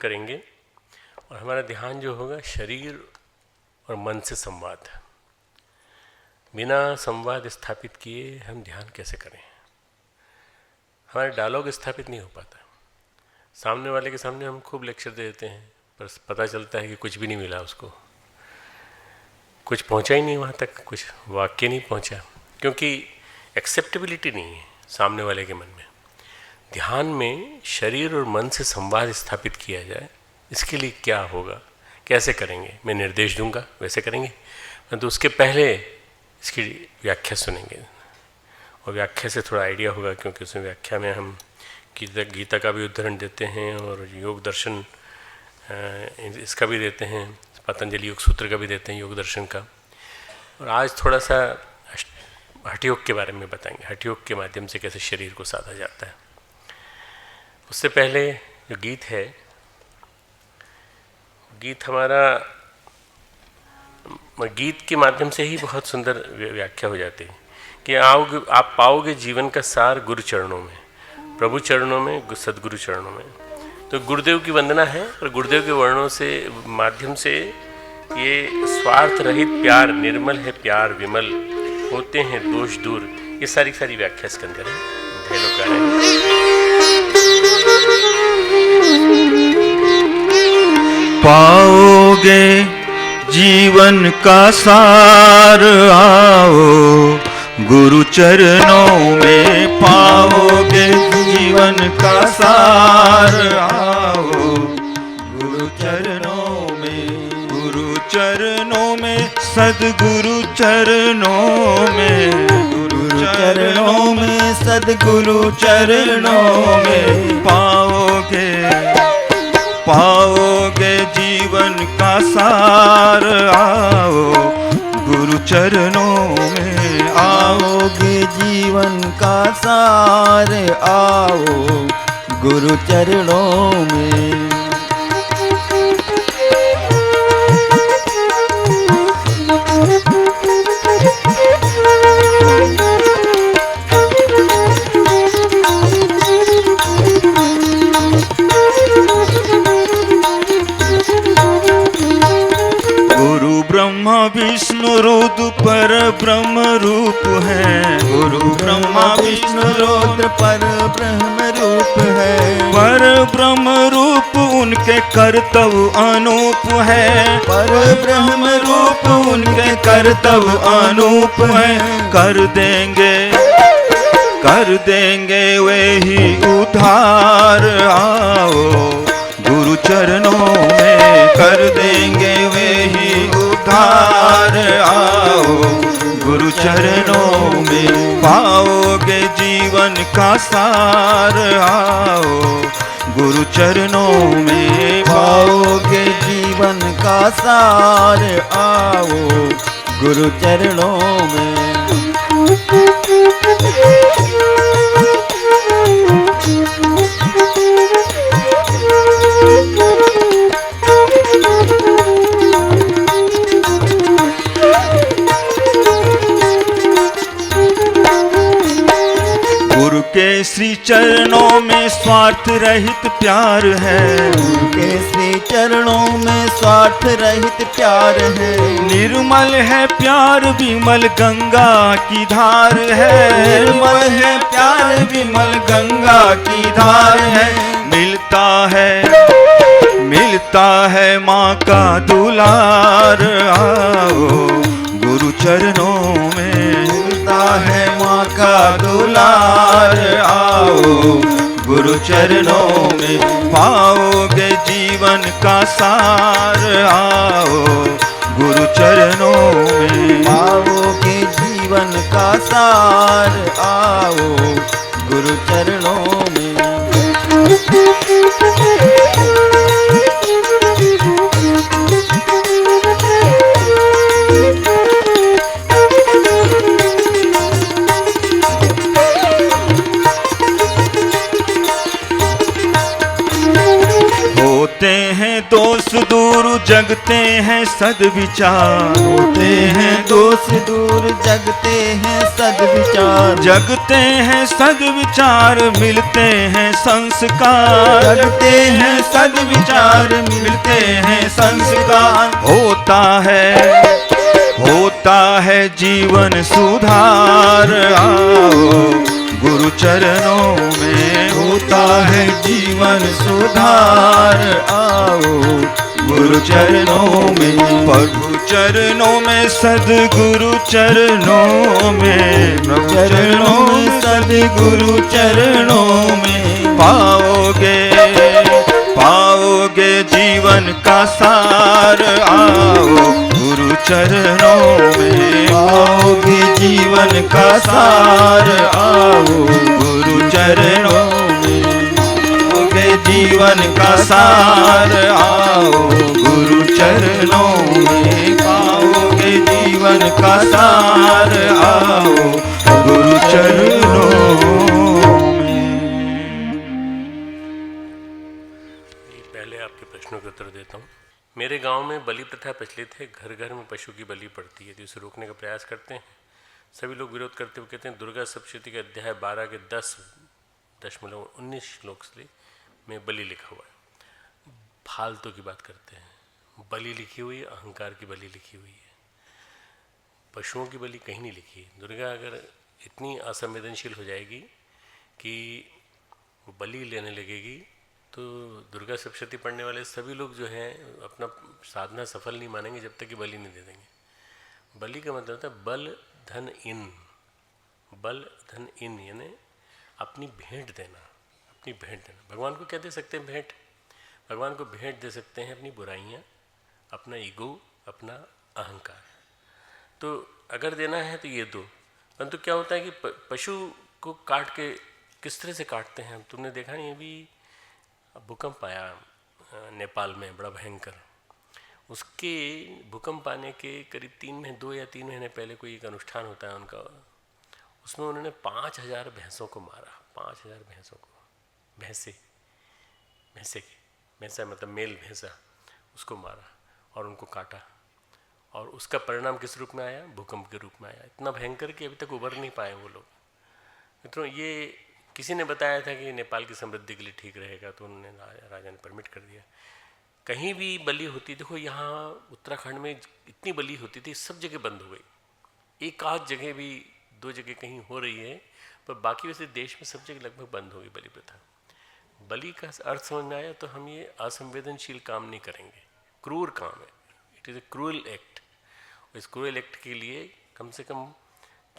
करेंगे और हमारा ध्यान जो होगा शरीर और मन से संवाद। बिना संवाद स्थापित किए हम ध्यान कैसे करें? हमारा डायलॉग स्थापित नहीं हो पाता। सामने वाले के सामने हम खूब लेक्चर दे देते हैं, पर पता चलता है कि कुछ भी नहीं मिला उसको, कुछ पहुंचा ही नहीं वहाँ तक, कुछ वाक्य नहीं पहुंचा, क्योंकि एक्सेप्टेबिलिटी नहीं है सामने वाले के मन में। ध्यान में शरीर और मन से संवाद स्थापित किया जाए, इसके लिए क्या होगा, कैसे करेंगे? मैं निर्देश दूंगा, वैसे करेंगे, परंतु उसके पहले इसकी व्याख्या सुनेंगे और व्याख्या से थोड़ा आइडिया होगा, क्योंकि उसमें व्याख्या में हम गीता का भी उदाहरण देते हैं और योग दर्शन इसका भी देते हैं, पतंजलि योग सूत्र का भी देते हैं, योग दर्शन का। और आज थोड़ा सा हठ योग के बारे में बताएंगे, हठ योग के माध्यम से कैसे शरीर को साधा जाता है। उससे पहले जो गीत है, गीत हमारा गीत के माध्यम से ही बहुत सुंदर व्याख्या हो जाती है कि आप पाओगे जीवन का सार गुरु चरणों में, प्रभु चरणों में, सदगुरु चरणों में। तो गुरुदेव की वंदना है और गुरुदेव के वर्णों से माध्यम से ये स्वार्थ रहित प्यार, निर्मल है प्यार विमल, होते हैं दोष दूर, ये सारी व्याख्या इसके अंदर है। भाई लोग गा रहे हैं। पाओगे जीवन का सार, आओ गुरु चरणों में, पाओगे जीवन का सार, आओ गुरु चरणों में, गुरु चरणों में, सदगुरु चरणों में, गुरु चरणों में, सदगुरु चरणों में, पाओगे जीवन का सार, आओ गुरु चरणों में, आओगे जीवन का सार, आओ गुरु चरणों में। ब्रह्मा विष्णु रुद्र पर ब्रह्म रूप है, गुरु ब्रह्मा विष्णु रुद्र पर ब्रह्म रूप है, पर ब्रह्म रूप उनके कर्तव्य अनूप है, पर ब्रह्म रूप उनके कर्तव्य अनूप है, कर देंगे वे ही उद्धार, आओ गुरु चरणों में, कर देंगे वे ही उद्धार, आओ गुरु चरणों में, पाओगे जीवन का सार, आओ गुरु चरणों में, पाओगे जीवन का सार, आओ गुरु चरणों में। गुरु के श्री चरणों में स्वार्थ रहित प्यार है, गुरु के श्री चरणों में स्वार्थ रहित प्यार है, निर्मल है प्यार विमल गंगा की धार है, निर्मल है प्यार विमल गंगा की धार है, मिलता है माँ का दुलार, आओ गुरु चरणों में, मिलता है माँ का दुलार, आओ गुरु चरणों में, पाओगे जीवन का सार, आओ गुरु चरणों में, पाओगे जीवन का सार, आओ गुरु चरणों में। होते हैं दोष दूर जगते हैं सदविचार, होते हैं दोष दूर जगते हैं सदविचार, सद्विचार। जगते हैं सद्विचार मिलते हैं संस्कार। जगते हैं सद्विचार मिलते हैं संस्कार। होता है जीवन सुधार। आओ गुरु चरणों में होता है जीवन सुधार। आओ गुरु चरणों में। प्रभु चरणों में सद्गुरु चरणों में। प्रभु चरणों में सद्गुरु चरणों में। पाओगे जीवन का सार। आओ गुरु चरणों में पाओगे जीवन का सार। आओ गुरु चरणों में। पाओगे जीवन का सार। आओ गुरु चरणों में। पाओगे जीवन का सार। आओ गुरु चरणों में। पहले आपके प्रश्नों के उत्तर देता हूँ। मेरे गांव में बलि प्रथा प्रचलित है। घर घर में पशु की बलि पड़ती है, तो इसे रोकने का प्रयास करते हैं। सभी लोग विरोध करते हुए कहते हैं दुर्गा सप्तशती के अध्याय 12 के 10.19 श्लोक में बलि लिखा हुआ है। फालतू की बात करते हैं। बलि लिखी हुई है, अहंकार की बलि लिखी हुई है, पशुओं की बलि कहीं नहीं लिखी है। दुर्गा अगर इतनी असंवेदनशील हो जाएगी कि वो बलि लेने लगेगी तो दुर्गा सप्तशती पढ़ने वाले सभी लोग जो हैं अपना साधना सफल नहीं मानेंगे जब तक कि बलि नहीं दे देंगे। बलि का मतलब होता है बल धन इन। बल धन इन यानी अपनी भेंट देना। अपनी भेंट देना। भगवान को क्या दे सकते हैं भेंट? भगवान को भेंट दे सकते हैं अपनी बुराइयाँ, अपना ईगो, अपना अहंकार। तो अगर देना है तो ये दो। परंतु क्या होता है कि पशु को काट के किस तरह से काटते हैं तुमने देखा नहीं? अभी भूकंप आया नेपाल में बड़ा भयंकर। उसके भूकंप आने के करीब 2 या 3 महीने पहले कोई एक अनुष्ठान होता है उनका, उसमें उन्होंने 5000 भैंसों को मारा। 5000 भैंसों को। भैंसा मतलब मेल भैंसा, उसको मारा और उनको काटा। और उसका परिणाम किस रूप में आया? भूकंप के रूप में आया। इतना भयंकर कि अभी तक उभर नहीं पाए वो लोग। मित्रों, ये किसी ने बताया था कि नेपाल की समृद्धि के लिए ठीक रहेगा, तो उन्होंने राजा ने परमिट कर दिया। कहीं भी बलि होती, देखो यहाँ उत्तराखंड में इतनी बलि होती थी, सब जगह बंद हो गई। एक आध जगह भी 2 जगह कहीं हो रही है, पर बाकी वैसे देश में सब जगह लगभग बंद हो गई बलि प्रथा। बलि का अर्थ समझ में आया तो हम ये असंवेदनशील काम नहीं करेंगे। क्रूर काम है, it is a cruel act. इस क्रूअल एक्ट के लिए कम से कम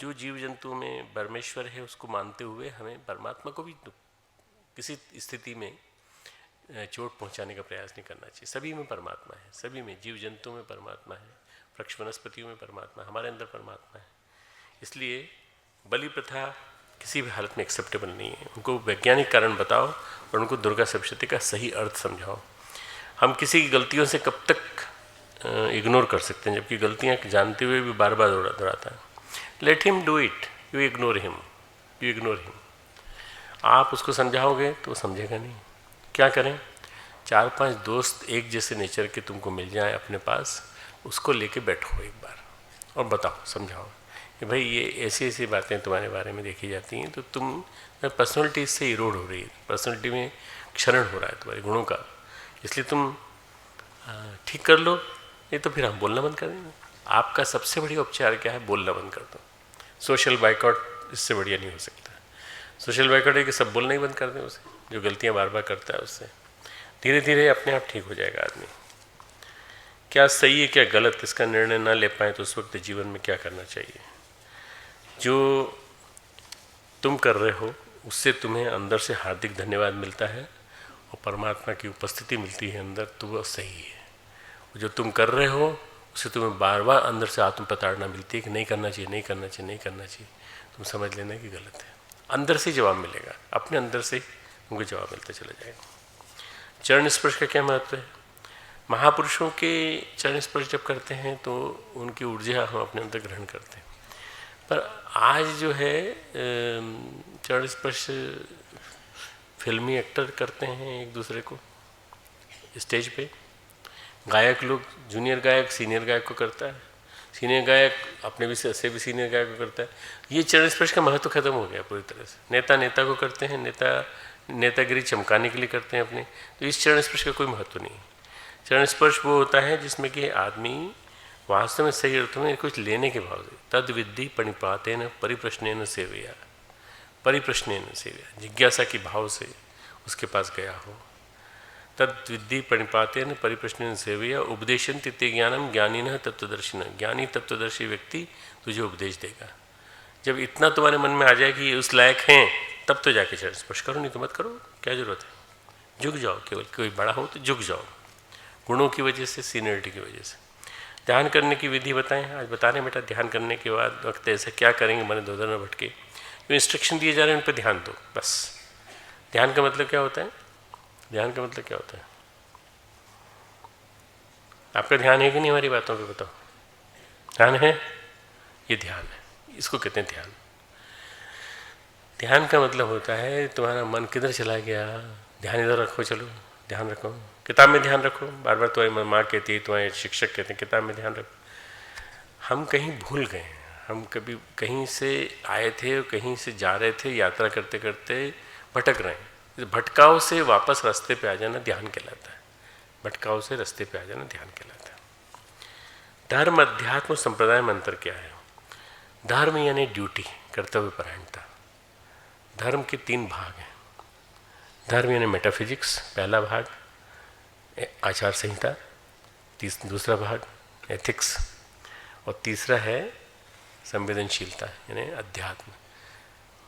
जो जीव जंतु में परमेश्वर है उसको मानते हुए हमें परमात्मा को भी किसी स्थिति में चोट पहुंचाने का प्रयास नहीं करना चाहिए। सभी में परमात्मा है, सभी में, जीव जंतु में परमात्मा है, वृक्ष वनस्पतियों में परमात्मा, हमारे अंदर परमात्मा है। इसलिए बलि प्रथा किसी भी हालत में एक्सेप्टेबल नहीं है। उनको वैज्ञानिक कारण बताओ और उनको दुर्गा सप्तशती का सही अर्थ समझाओ। हम किसी की गलतियों से कब तक इग्नोर कर सकते हैं, जबकि गलतियाँ जानते हुए भी बार बार दोहराता है। Let him do it, you ignore him. आप उसको समझाओगे तो वो समझेगा नहीं। क्या करें? 4-5 दोस्त एक जैसे नेचर के तुमको मिल जाएं अपने पास, उसको लेके बैठो एक बार और बताओ, समझाओ कि भाई ये ऐसी ऐसी बातें तुम्हारे बारे में देखी जाती हैं, तो तुम पर्सनैलिटी इससे इरोड हो रही है, पर्सनैलिटी में क्षरण हो रहा है तुम्हारे गुणों का, इसलिए तुम ठीक कर लो, नहीं तो फिर हम बोलना बंद कर देंगे। आपका सबसे बड़ी उपचार क्या है? बोलना बंद कर दो। सोशल बाइकआउट इससे बढ़िया नहीं हो सकता। सोशल बाइकआउट है कि सब बोलना ही बंद कर दें उसे, जो गलतियां बार बार करता है उससे। धीरे धीरे अपने आप ठीक हो जाएगा आदमी। क्या सही है क्या गलत, इसका निर्णय ना ले पाए तो उस वक्त जीवन में क्या करना चाहिए? जो तुम कर रहे हो उससे तुम्हें अंदर से हार्दिक धन्यवाद मिलता है और परमात्मा की उपस्थिति मिलती है अंदर, तो वह सही है। जो तुम कर रहे हो उससे तुम्हें बार बार अंदर से आत्म प्रताड़ना मिलती है कि नहीं करना चाहिए, नहीं करना चाहिए, नहीं करना चाहिए, तुम समझ लेना कि गलत है। अंदर से जवाब मिलेगा, अपने अंदर से तुमको जवाब मिलता चला जाएगा। चरण स्पर्श का क्या महत्व है? महापुरुषों के चरण स्पर्श जब करते हैं तो उनकी ऊर्जा हम अपने अंदर ग्रहण करते हैं। पर आज जो है चरण स्पर्श फिल्मी एक्टर करते हैं एक दूसरे को स्टेज पे, गायक लोग, जूनियर गायक सीनियर गायक को करता है, सीनियर गायक अपने भी से भी सीनियर गायक को करता है। ये चरण स्पर्श का महत्व खत्म हो गया पूरी तरह से। नेता नेता को करते हैं, नेतागिरी चमकाने के लिए करते हैं अपने, तो इस चरण स्पर्श का कोई महत्व नहीं। चरण स्पर्श वो होता है जिसमें कि आदमी वास्तव में सही अर्थों में कुछ लेने के भाव से, तद विद्धि परिपातेन परिप्रश्नेन सेवया, परिप्रश्नेन सेवया, जिज्ञासा के भाव से उसके पास गया हो। तद विद्धि परिपातेन परिप्रश्नेन सेवया उपदेशन्ति ते ज्ञानम ज्ञानिनः तत्वदर्शिनः, ज्ञानी तत्वदर्शी व्यक्ति तुझे उपदेश देगा। जब इतना तुम्हारे मन में आ जाए कि उस लायक हैं, तब तो जाके चरण स्पर्श करो, नहीं तो मत करो, क्या जरूरत है। झुक जाओ, केवल कोई बड़ा हो तो झुक जाओ, गुणों की वजह से, सीनियरिटी की वजह से। ध्यान करने की विधि बताएं, आज बता रहे हैं बेटा, ध्यान करने के बाद वक्त ऐसा क्या करेंगे, मैंने दो न भटके, जो इंस्ट्रक्शन दिए जा रहे हैं उन पर ध्यान दो बस। ध्यान का मतलब क्या होता है? ध्यान का मतलब क्या होता है? आपका ध्यान है कि नहीं हमारी बातों पे बताओ? ध्यान है? ये ध्यान है, इसको कहते हैं ध्यान। ध्यान का मतलब होता है तुम्हारा मन किधर चला गया, ध्यान इधर रखो, चलो ध्यान रखो, किताब में ध्यान रखो। बार बार तुम्हारी माँ कहती है, तुम्हारे शिक्षक कहते हैं किताब में ध्यान रखो। हम कहीं भूल गए, हम कभी कहीं से आए थे और कहीं से जा रहे थे, यात्रा करते करते भटक रहे हैं। इस भटकाव से वापस रास्ते पे आ जाना ध्यान कहलाता है। भटकाव से रास्ते पे आ जाना ध्यान कहलाता है। धर्म, अध्यात्म, संप्रदाय में अंतर क्या है? धर्म यानी ड्यूटी, कर्तव्यपरायणता। धर्म के 3 भाग हैं। धर्म यानी मेटाफिजिक्स, पहला भाग आचार संहिता, दूसरा भाग एथिक्स, और तीसरा है संवेदनशीलता यानी अध्यात्म।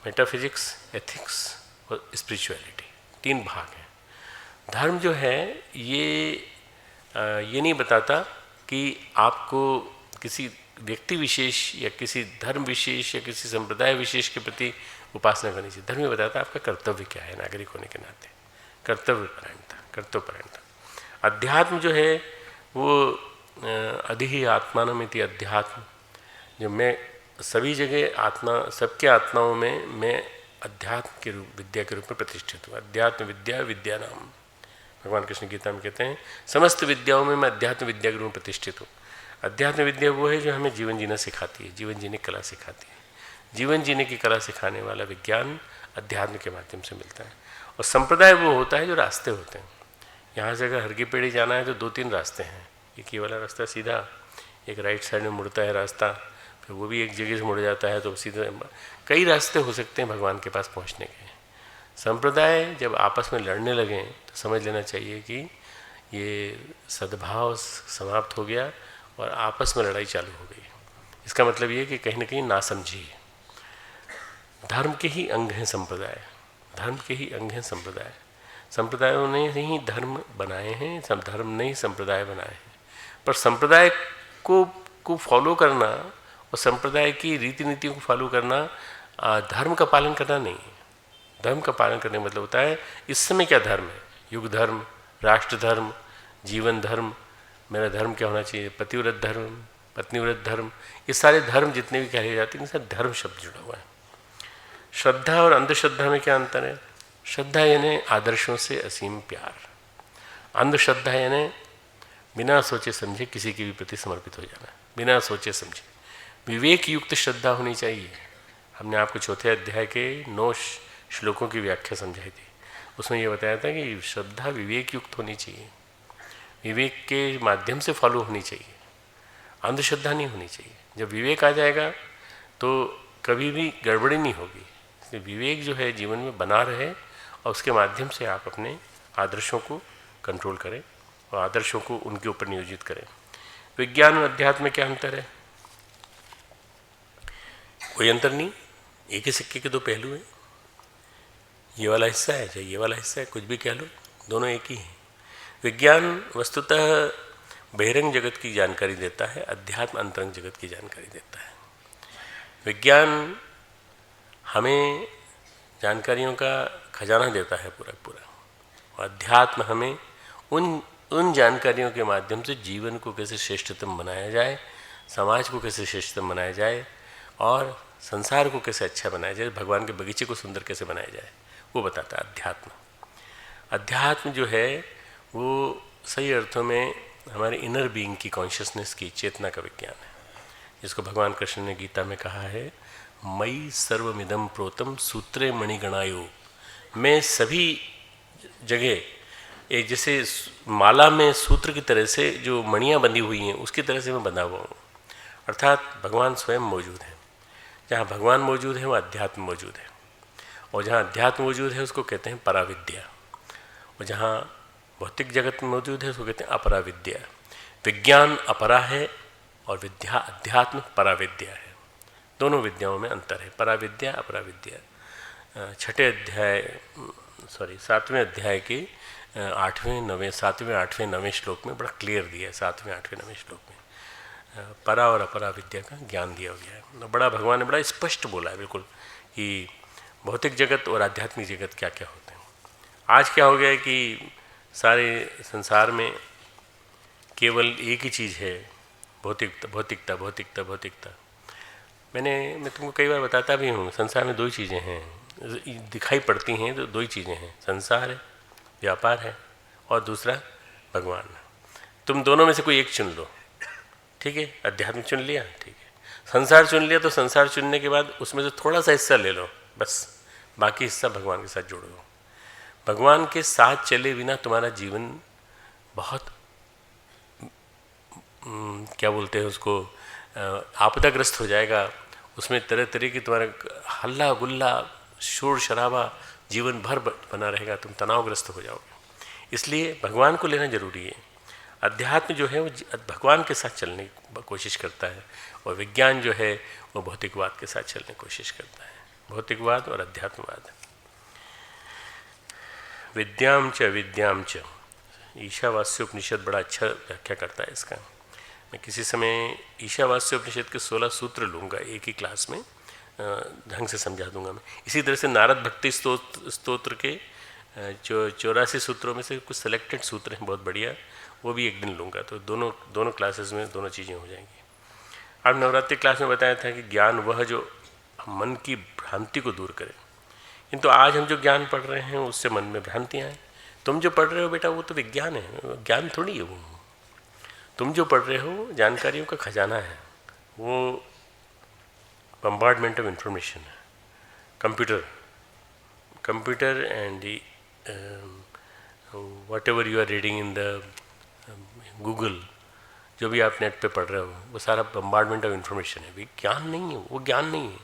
मेटाफिजिक्स, एथिक्स और स्पिरिचुअलिटी, 3 भाग हैं। धर्म जो है ये नहीं बताता कि आपको किसी व्यक्ति विशेष या किसी धर्म विशेष या किसी संप्रदाय विशेष के प्रति उपासना करनी चाहिए। धर्म ये बताता है आपका कर्तव्य क्या है नागरिक होने के नाते, कर्तव्यपरायणता। अध्यात्म जो है वो अधि आत्मानमिति अध्यात्म, जो मैं सभी जगह आत्मा, सबके आत्माओं में मैं अध्यात्म के रूप, विद्या के रूप में प्रतिष्ठित हूँ। अध्यात्म विद्या विद्या नाम, भगवान कृष्ण गीता में कहते हैं समस्त विद्याओं में मैं अध्यात्म विद्या के रूप में प्रतिष्ठित हूँ। अध्यात्म विद्या वो है जो हमें जीवन जीना सिखाती है, जीवन जीने की कला सिखाती है। जीवन जीने की कला सिखाने वाला विज्ञान अध्यात्म के माध्यम से मिलता है। और संप्रदाय वो होता है जो रास्ते होते हैं। यहाँ से अगर हरकी पेड़ी जाना है तो 2-3 रास्ते हैं। एक ये वाला रास्ता सीधा, एक राइट साइड में मुड़ता है रास्ता, फिर वो भी एक जगह से मुड़ जाता है, तो सीधे कई रास्ते हो सकते हैं भगवान के पास पहुँचने के। संप्रदाय जब आपस में लड़ने लगें तो समझ लेना चाहिए कि ये सद्भाव समाप्त हो गया और आपस में लड़ाई चालू हो गई। इसका मतलब ये कि कहीं ना कहीं नासमझी है। धर्म के ही अंग हैं संप्रदाय, धर्म के ही अंग हैं संप्रदाय। संप्रदायों ने ही धर्म बनाए हैं, सब धर्म ने ही संप्रदाय बनाए हैं। पर संप्रदाय को फॉलो करना और संप्रदाय की रीति नीतियों को फॉलो करना धर्म का पालन करना नहीं है। धर्म का पालन करने का मतलब होता है इस समय क्या धर्म है, युग धर्म, राष्ट्र धर्म, जीवन धर्म, मेरा धर्म क्या होना चाहिए, पतिव्रत धर्म, पत्नीव्रत धर्म, ये सारे धर्म जितने भी कहे जाते हैं इनसे धर्म शब्द जुड़ा हुआ है। श्रद्धा और अंधश्रद्धा में क्या अंतर है? श्रद्धा यानी आदर्शों से असीम प्यार, अंधश्रद्धा यानी बिना सोचे समझे किसी के भी प्रति समर्पित हो जाना, बिना सोचे समझे। विवेक युक्त श्रद्धा होनी चाहिए। हमने आपको चौथे अध्याय के 9 श्लोकों की व्याख्या समझाई थी, उसमें यह बताया था कि श्रद्धा विवेक युक्त होनी चाहिए, विवेक के माध्यम से फॉलो होनी चाहिए, अंधश्रद्धा नहीं होनी चाहिए। जब विवेक आ जाएगा तो कभी भी गड़बड़ी नहीं होगी। इसलिए विवेक जो है जीवन में बना रहे और उसके माध्यम से आप अपने आदर्शों को कंट्रोल करें और आदर्शों को उनके ऊपर नियोजित करें। विज्ञान और अध्यात्म में क्या अंतर है? कोई अंतर नहीं, एक ही सिक्के के 2 पहलू हैं। ये वाला हिस्सा है चाहे ये वाला हिस्सा है, कुछ भी कह लो, दोनों एक ही हैं। विज्ञान वस्तुतः बहिरंग जगत की जानकारी देता है, अध्यात्म अंतरंग जगत की जानकारी देता है। विज्ञान हमें जानकारियों का खजाना देता है पूरा पूरा, और अध्यात्म हमें उन जानकारियों के माध्यम से जीवन को कैसे श्रेष्ठतम बनाया जाए, समाज को कैसे श्रेष्ठतम बनाया जाए और संसार को कैसे अच्छा बनाया जाए, भगवान के बगीचे को सुंदर कैसे बनाया जाए, वो बताता है अध्यात्म। अध्यात्म जो है वो सही अर्थों में हमारे इनर बीइंग की, कॉन्शियसनेस की, चेतना का विज्ञान है। जिसको भगवान कृष्ण ने गीता में कहा है, मयि सर्वमिदं प्रोतम सूत्रे मणिगणायो। मैं सभी जगह एक जैसे माला में सूत्र की तरह से जो मणियाँ बंधी हुई हैं उसकी तरह से मैं बंधा हुआ हूँ। अर्थात भगवान स्वयं मौजूद है। जहाँ भगवान मौजूद है वहाँ अध्यात्म मौजूद है, और जहाँ अध्यात्म मौजूद है उसको कहते हैं पराविद्या, और जहाँ भौतिक जगत मौजूद है उसको कहते हैं अपराविद्या। विज्ञान अपरा है और विद्या अध्यात्म पराविद्या है। दोनों विद्याओं में अंतर है, पराविद्या अपराविद्या। 7वें अध्याय के 7वें 8वें 9वें श्लोक में बड़ा क्लियर दिया है। 7वें 8वें 9वें श्लोक में परा और अपरा विद्या का ज्ञान दिया गया है। बड़ा भगवान ने बड़ा स्पष्ट बोला है बिल्कुल कि भौतिक जगत और आध्यात्मिक जगत क्या क्या होते हैं। आज क्या हो गया है कि सारे संसार में केवल एक ही चीज़ है, भौतिकता भौतिकता भौतिकता भौतिकता। मैं तुमको कई बार बताता भी हूँ, संसार में दो ही चीज़ें हैं दिखाई पड़ती हैं, तो दो ही चीज़ें हैं, संसार है, व्यापार है, और दूसरा भगवान। तुम दोनों में से कोई एक चुन लो, ठीक है। अध्यात्म चुन लिया, ठीक है। संसार चुन लिया तो संसार चुनने के बाद उसमें से थोड़ा सा हिस्सा ले लो, बस बाकी हिस्सा भगवान के साथ जोड़ दो। भगवान के साथ चले बिना तुम्हारा जीवन बहुत क्या बोलते हैं उसको, आपदाग्रस्त हो जाएगा। उसमें तरह तरह की तुम्हारा हल्ला गुल्ला शोर शराबा जीवन भर बना रहेगा, तुम तनावग्रस्त हो जाओगे। इसलिए भगवान को लेना जरूरी है। अध्यात्म जो है वो भगवान के साथ चलने की कोशिश करता है, और विज्ञान जो है वो भौतिकवाद के साथ चलने की कोशिश करता है। भौतिकवाद और अध्यात्मवाद। विद्याम च विद्याम च, ईशावास्योपनिषद बड़ा अच्छा व्याख्या करता है इसका। मैं किसी समय ईशावास्योपनिषद के 16 सूत्र लूँगा, एक ही क्लास में ढंग से समझा दूंगा मैं। इसी तरह से नारद भक्ति स्तोत्र के जो 84 सूत्रों में से कुछ सेलेक्टेड सूत्र हैं बहुत बढ़िया, वो भी एक दिन लूँगा, तो दोनों क्लासेस में दोनों चीज़ें हो जाएंगी। अब नवरात्रि क्लास में बताया था कि ज्ञान वह जो मन की भ्रांति को दूर करे, किंतु आज हम जो ज्ञान पढ़ रहे हैं उससे मन में भ्रांतियाँ हैं। तुम जो पढ़ रहे हो बेटा वो तो विज्ञान है, ज्ञान थोड़ी है वो। तुम जो पढ़ रहे हो जानकारियों का खजाना है, वो बम्बार्डमेंट ऑफ इंफॉर्मेशन है। Computer and whatever you are reading in the Google, जो भी आप नेट पे पढ़ रहे हो वो सारा बम्बार्डमेंट ऑफ इंफॉर्मेशन है। विज्ञान नहीं है वो, ज्ञान नहीं है वो,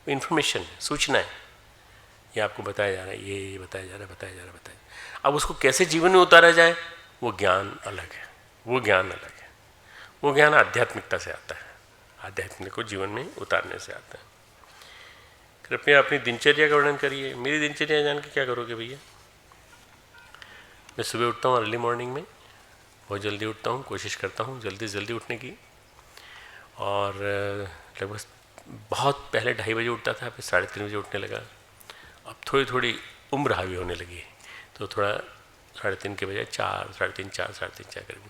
इन्फॉर्मेशन है, सूचना है। ये आपको बताया जा रहा है, ये बताया जा रहा है, बताया जा रहा है, बताया। अब उसको कैसे जीवन में उतारा जाए वो ज्ञान अलग है, वो ज्ञान अलग है। वो ज्ञान आध्यात्मिकता से आता है, आध्यात्मिक को जीवन में उतारने से आता है। कृपया अपनी दिनचर्या का वर्णन करिए। मेरी दिनचर्या जान के क्या करोगे भैया? मैं सुबह उठता हूँ अर्ली मॉर्निंग में, बहुत जल्दी उठता हूँ, कोशिश करता हूँ जल्दी उठने की, और लगभग बहुत पहले 2:30 बजे उठता था, फिर 3:30 बजे उठने लगा। अब थोड़ी उम्र हावी होने लगी तो थोड़ा 3:30 के बजाय 4, 3:30 करीब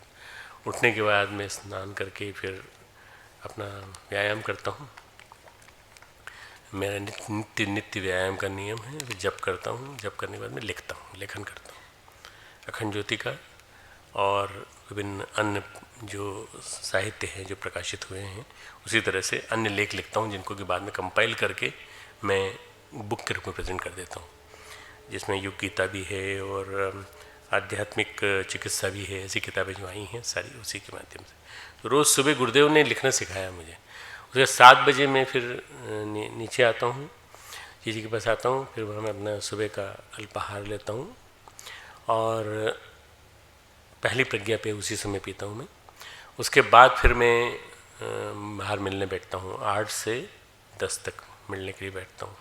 उठने के बाद मैं स्नान करके फिर अपना व्यायाम करता हूँ। मेरा नित्य व्यायाम का नियम है, फिर जप करता हूँ। जप करने के बाद मैं लिखता हूँ, लेखन करता हूँ अखंड ज्योति का, और विभिन्न अन्य जो साहित्य हैं जो प्रकाशित हुए हैं उसी तरह से अन्य लेख लिखता हूँ, जिनको कि बाद में कंपाइल करके मैं बुक के रूप में प्रेजेंट कर देता हूँ, जिसमें युग गीता भी है और आध्यात्मिक चिकित्सा भी है। ऐसी किताबें जो आई हैं सारी उसी के माध्यम से। तो रोज़ सुबह गुरुदेव ने लिखना सिखाया मुझे। उसके 7 बजे मैं फिर नीचे आता हूँ, जीजी के पास आता हूँ, फिर वहाँ मैं अपना सुबह का अल्पाहार लेता हूँ, और पहली प्रज्ञा पे उसी समय पीता हूँ मैं। उसके बाद फिर मैं बाहर मिलने बैठता हूँ, 8 से 10 तक मिलने के लिए बैठता हूँ।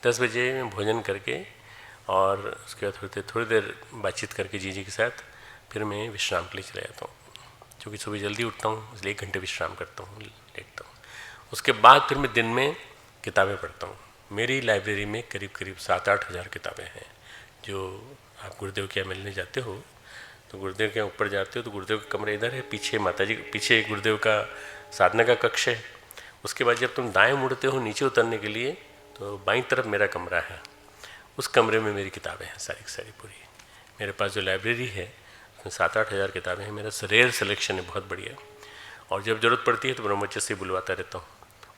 10 बजे मैं भोजन करके और उसके बाद थोड़ी देर बातचीत करके जीजी के साथ फिर मैं विश्राम के लिए चला जाता हूँ। क्योंकि सुबह जल्दी उठता हूँ इसलिए 1 घंटे विश्राम करता हूँ, लेटता हूँ। उसके बाद फिर मैं दिन में किताबें पढ़ता हूँ। मेरी लाइब्रेरी में करीब 7-8 हज़ार किताबें हैं। जो आप गुरुदेव के यहाँ मिलने जाते हो तो गुरुदेव के यहाँ ऊपर जाते हो तो गुरुदेव का कमरा इधर है, पीछे माताजी पीछे गुरुदेव का साधना का कक्ष है। उसके बाद जब तुम दाएं मुड़ते हो नीचे उतरने के लिए तो बाईं तरफ मेरा कमरा है। उस कमरे में मेरी किताबें हैं सारी पूरी। मेरे पास जो लाइब्रेरी है उसमें 7-8 हज़ार किताबें हैं। मेरा रेयर सिलेक्शन है, बहुत बढ़िया। और जब ज़रूरत पड़ती है तो ब्रह्मचर्य से बुलवाता रहता हूँ।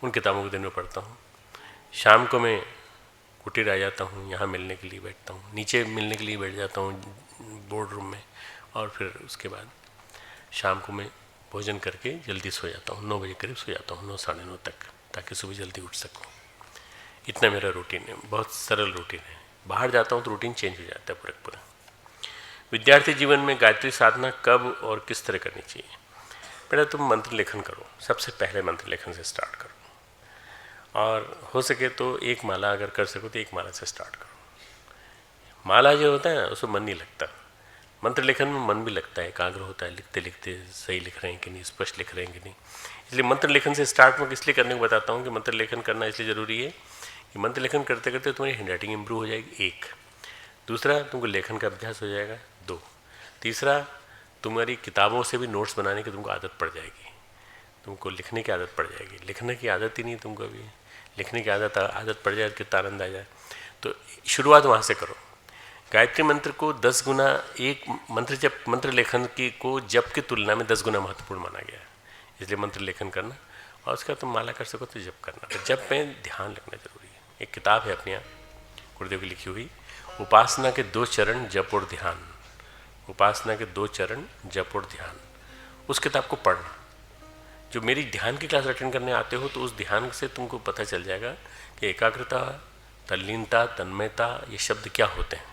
उन किताबों को दिन में पढ़ता हूँ। शाम को मैं कुटीर आ जाता हूँ, यहाँ मिलने के लिए बैठता हूँ, नीचे मिलने के लिए बैठ जाता हूँ बोर्ड रूम में, और फिर उसके बाद शाम को मैं भोजन करके जल्दी सो जाता हूँ, 9 बजे करीब सो जाता हूँ, 9 साढ़े 9 तक, ताकि सुबह जल्दी उठ सकूँ। इतना मेरा रूटीन है, बहुत सरल रूटीन है। बाहर जाता हूँ तो रूटीन चेंज हो जाता है पूरा पूरा। विद्यार्थी जीवन में गायत्री साधना कब और किस तरह करनी चाहिए? बेटा तुम मंत्र लेखन करो, सबसे पहले मंत्र लेखन से स्टार्ट करो, और हो सके तो एक माला अगर कर सको तो एक माला से स्टार्ट करो। माला जो होता है ना उसमें मन नहीं लगता, मंत्र लेखन में मन भी लगता है, एकाग्र होता है, लिखते लिखते सही लिख रहे हैं कि नहीं, स्पष्ट लिख रहे हैं कि नहीं। इसलिए मंत्र लेखन से स्टार्ट मैं इसलिए करने को बताता हूँ कि मंत्र लेखन करना इसलिए ज़रूरी है कि मंत्र लेखन करते करते तुम्हारी हैंड राइटिंग इंप्रूव हो जाएगी, एक। दूसरा, तुमको लेखन का अभ्यास हो जाएगा, 2। तीसरा, तुम्हारी किताबों से भी नोट्स बनाने की तुमको आदत पड़ जाएगी, तुमको लिखने की आदत पड़ जाएगी। लिखने की आदत ही नहीं तुमको, अभी लिखने की आदत पड़ जाए, कितना आनंद आ जाए। तो शुरुआत वहाँ से करो। गायत्री मंत्र को 10 गुना, एक मंत्र जब मंत्र लेखन की को जप की तुलना में 10 गुना महत्वपूर्ण माना गया है, इसलिए मंत्र लेखन करना। और उसका तुम माला कर सको तो जप करना। तो जप में ध्यान रखना जरूरी है। एक किताब है अपने यहाँ गुरुदेव की लिखी हुई, उपासना के 2 चरण जप और ध्यान। उपासना के 2 चरण जप और ध्यान, उस किताब को पढ़ना। जो मेरी ध्यान की क्लास अटेंड करने आते हो तो उस ध्यान से तुमको पता चल जाएगा कि एकाग्रता, तल्लीनता, तन्मयता, ये शब्द क्या होते हैं।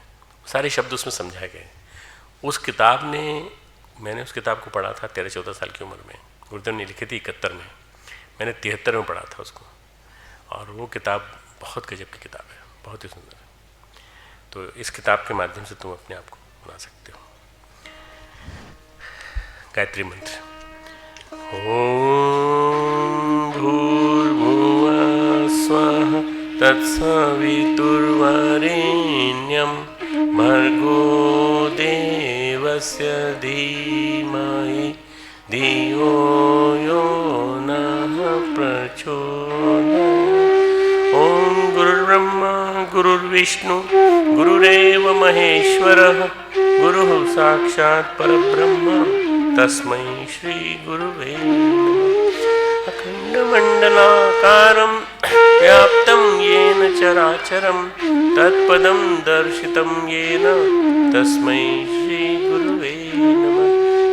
सारे शब्द उसमें समझाए गए। उस किताब ने, मैंने उस किताब को पढ़ा था 13-14 साल की उम्र में। गुरुदेव ने लिखी थी 71 में, मैंने 73 में पढ़ा था उसको। और वो किताब बहुत गजब की किताब है, बहुत ही सुंदर है। तो इस किताब के माध्यम से तुम अपने आप को बना सकते हो। गायत्री मंत्र। ओम भूर्भुवः स्वः तत्सवितुर्वरेण्यं भर्गो देवस्य धीमहि धियो यो नः प्रचोदयात्। ओम गुरुर्ब्रह्मा गुरुर्विष्णु गुरुरेव महेश्वरः गुरुः साक्षात् परब्रह्म तस्मै श्री गुरुवे नमः। अखण्डमण्डलाकारं व्याप्तं येन चराचरं तत्पदं दर्शितं येन तस्मै श्री गुरुवे नमः।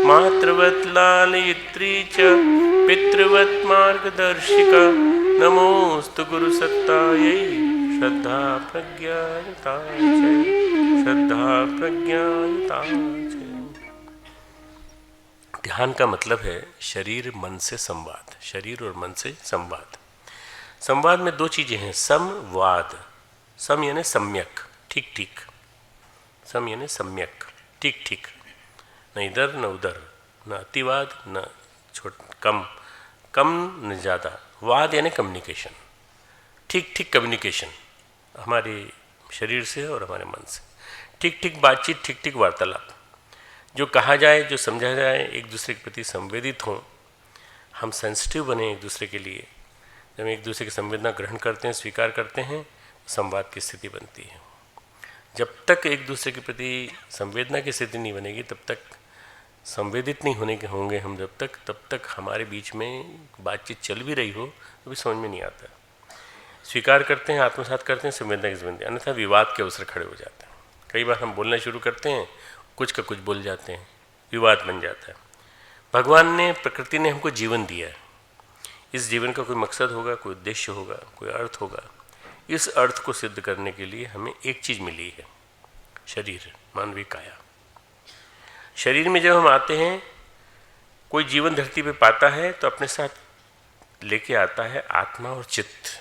मातृवत् लालयित्री च पितृवत् मार्गदर्शिका नमोस्तु गुरुसत्तायै श्रद्धा प्रज्ञायता च, श्रद्धा प्रज्ञायता च। ध्यान का मतलब है शरीर मन से संवाद, शरीर और मन से संवाद। संवाद में 2 चीजें हैं, समवाद। सम यानी सम्यक, ठीक ठीक। सम यानी सम्यक, ठीक ठीक, न इधर न उधर, न अतिवाद न कम न ज़्यादा। वाद यानी कम्युनिकेशन, ठीक ठीक कम्युनिकेशन हमारे शरीर से और हमारे मन से। ठीक ठीक बातचीत, ठीक ठीक वार्तालाप, जो कहा जाए, जो समझा जाए, एक दूसरे के प्रति संवेदित हों, हम सेंसिटिव बने एक दूसरे के लिए। जब एक दूसरे की संवेदना ग्रहण करते हैं, स्वीकार करते हैं, संवाद की स्थिति बनती है। जब तक एक दूसरे के प्रति संवेदना की स्थिति नहीं बनेगी, तब तक संवेदित नहीं होने के होंगे हम, तब तक हमारे बीच में बातचीत चल भी रही हो तो भी समझ में नहीं आता। स्वीकार करते हैं, आत्मसात करते हैं, संवेदना की संबंधी, अन्यथा विवाद के अवसर खड़े हो जाते हैं। कई बार हम बोलना शुरू करते हैं, कुछ का कुछ बोल जाते हैं, विवाद बन जाता है। भगवान ने, प्रकृति ने हमको जीवन दिया है। इस जीवन का कोई मकसद होगा, कोई उद्देश्य होगा, कोई अर्थ होगा। इस अर्थ को सिद्ध करने के लिए हमें एक चीज़ मिली है, शरीर, मानवीय काया। शरीर में जब हम आते हैं, कोई जीवन धरती पे पाता है तो अपने साथ लेके आता है आत्मा और चित्त।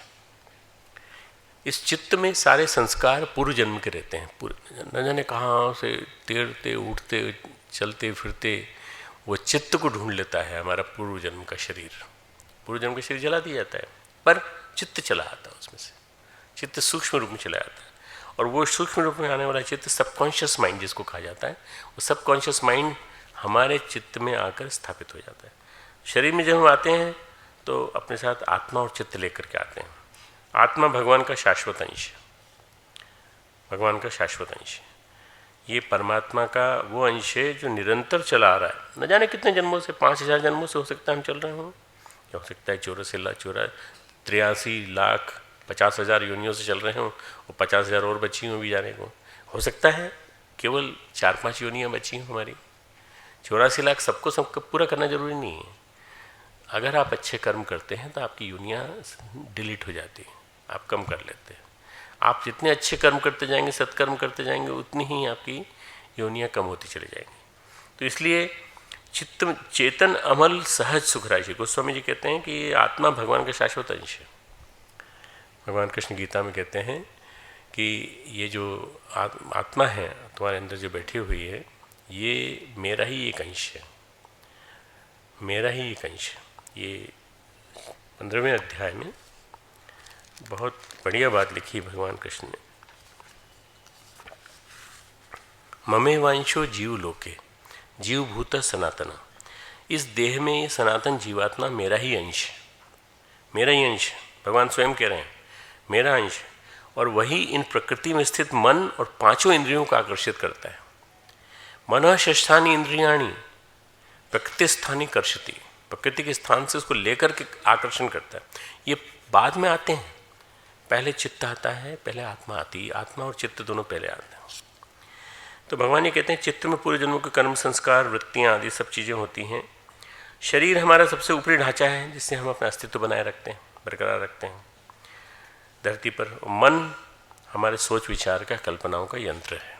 इस चित्त में सारे संस्कार पूर्व जन्म के रहते हैं। न जाने कहाँ से तैरते उठते चलते फिरते वो चित्त को ढूंढ लेता है हमारा पूर्व जन्म का शरीर। पूर्व जन्म का शरीर जला दिया जाता है, पर चित्त चला आता है उसमें से। चित्त सूक्ष्म रूप में चला जाता है, और वो सूक्ष्म रूप में आने वाला चित्त सबकॉन्शियस माइंड जिसको कहा जाता है, वो सबकॉन्शियस माइंड हमारे चित्त में आकर स्थापित हो जाता है। शरीर में जब हम आते हैं तो अपने साथ आत्मा और चित्त लेकर के आते हैं। आत्मा भगवान का शाश्वत अंश है, भगवान का शाश्वत अंश है। ये परमात्मा का वो अंश है जो निरंतर चला आ रहा है। न जाने कितने जन्मों से, 5000 जन्मों से हो सकता है हम चल रहे हों, या हो सकता है 84 लाख 83,50,000 योनियों से चल रहे हों और 50,000 और बची हों भी जाने को, हो सकता है केवल 4-5 योनियाँ बची हों हमारी। 84 लाख सबको पूरा करना जरूरी नहीं है। अगर आप अच्छे कर्म करते हैं तो आपकी योनियाँ डिलीट हो जाती हैं, आप कम कर लेते हैं। आप जितने अच्छे कर्म करते जाएंगे, सत्कर्म करते जाएंगे, उतनी ही आपकी योनियाँ कम होती चली जाएंगी। तो इसलिए चित्त चेतन अमल सहज सुख राशि, गोस्वामी जी कहते हैं कि आत्मा भगवान का शाश्वत अंश है। भगवान कृष्ण गीता में कहते हैं कि ये जो आत्मा है तुम्हारे अंदर जो बैठी हुई है, ये मेरा ही एक अंश है, मेरा ही एक अंश है। ये 15वें अध्याय में बहुत बढ़िया बात लिखी भगवान कृष्ण ने। ममेवांशो जीव लोके जीव भूत सनातना, इस देह में ये सनातन जीवात्मा मेरा ही अंश है, मेरा ही अंश। भगवान स्वयं कह रहे हैं मेरा अंश, और वही इन प्रकृति में स्थित मन और 5 इंद्रियों को आकर्षित करता है। मनः षष्ठानि इंद्रियाणि प्रकृति स्थानी कर्षति, प्रकृति के स्थान से उसको लेकर के आकर्षण करता है। ये बाद में आते हैं, पहले चित्त आता है, पहले आत्मा आती है, आत्मा और चित्त दोनों पहले आते हैं। तो भगवान ये कहते हैं चित्त में पूरे जन्मों के कर्म, संस्कार, वृत्तियाँ आदि सब चीज़ें होती हैं। शरीर हमारा सबसे ऊपरी ढांचा है जिससे हम अपना अस्तित्व बनाए रखते हैं, बरकरार रखते हैं धरती पर। मन हमारे सोच विचार का, कल्पनाओं का यंत्र है।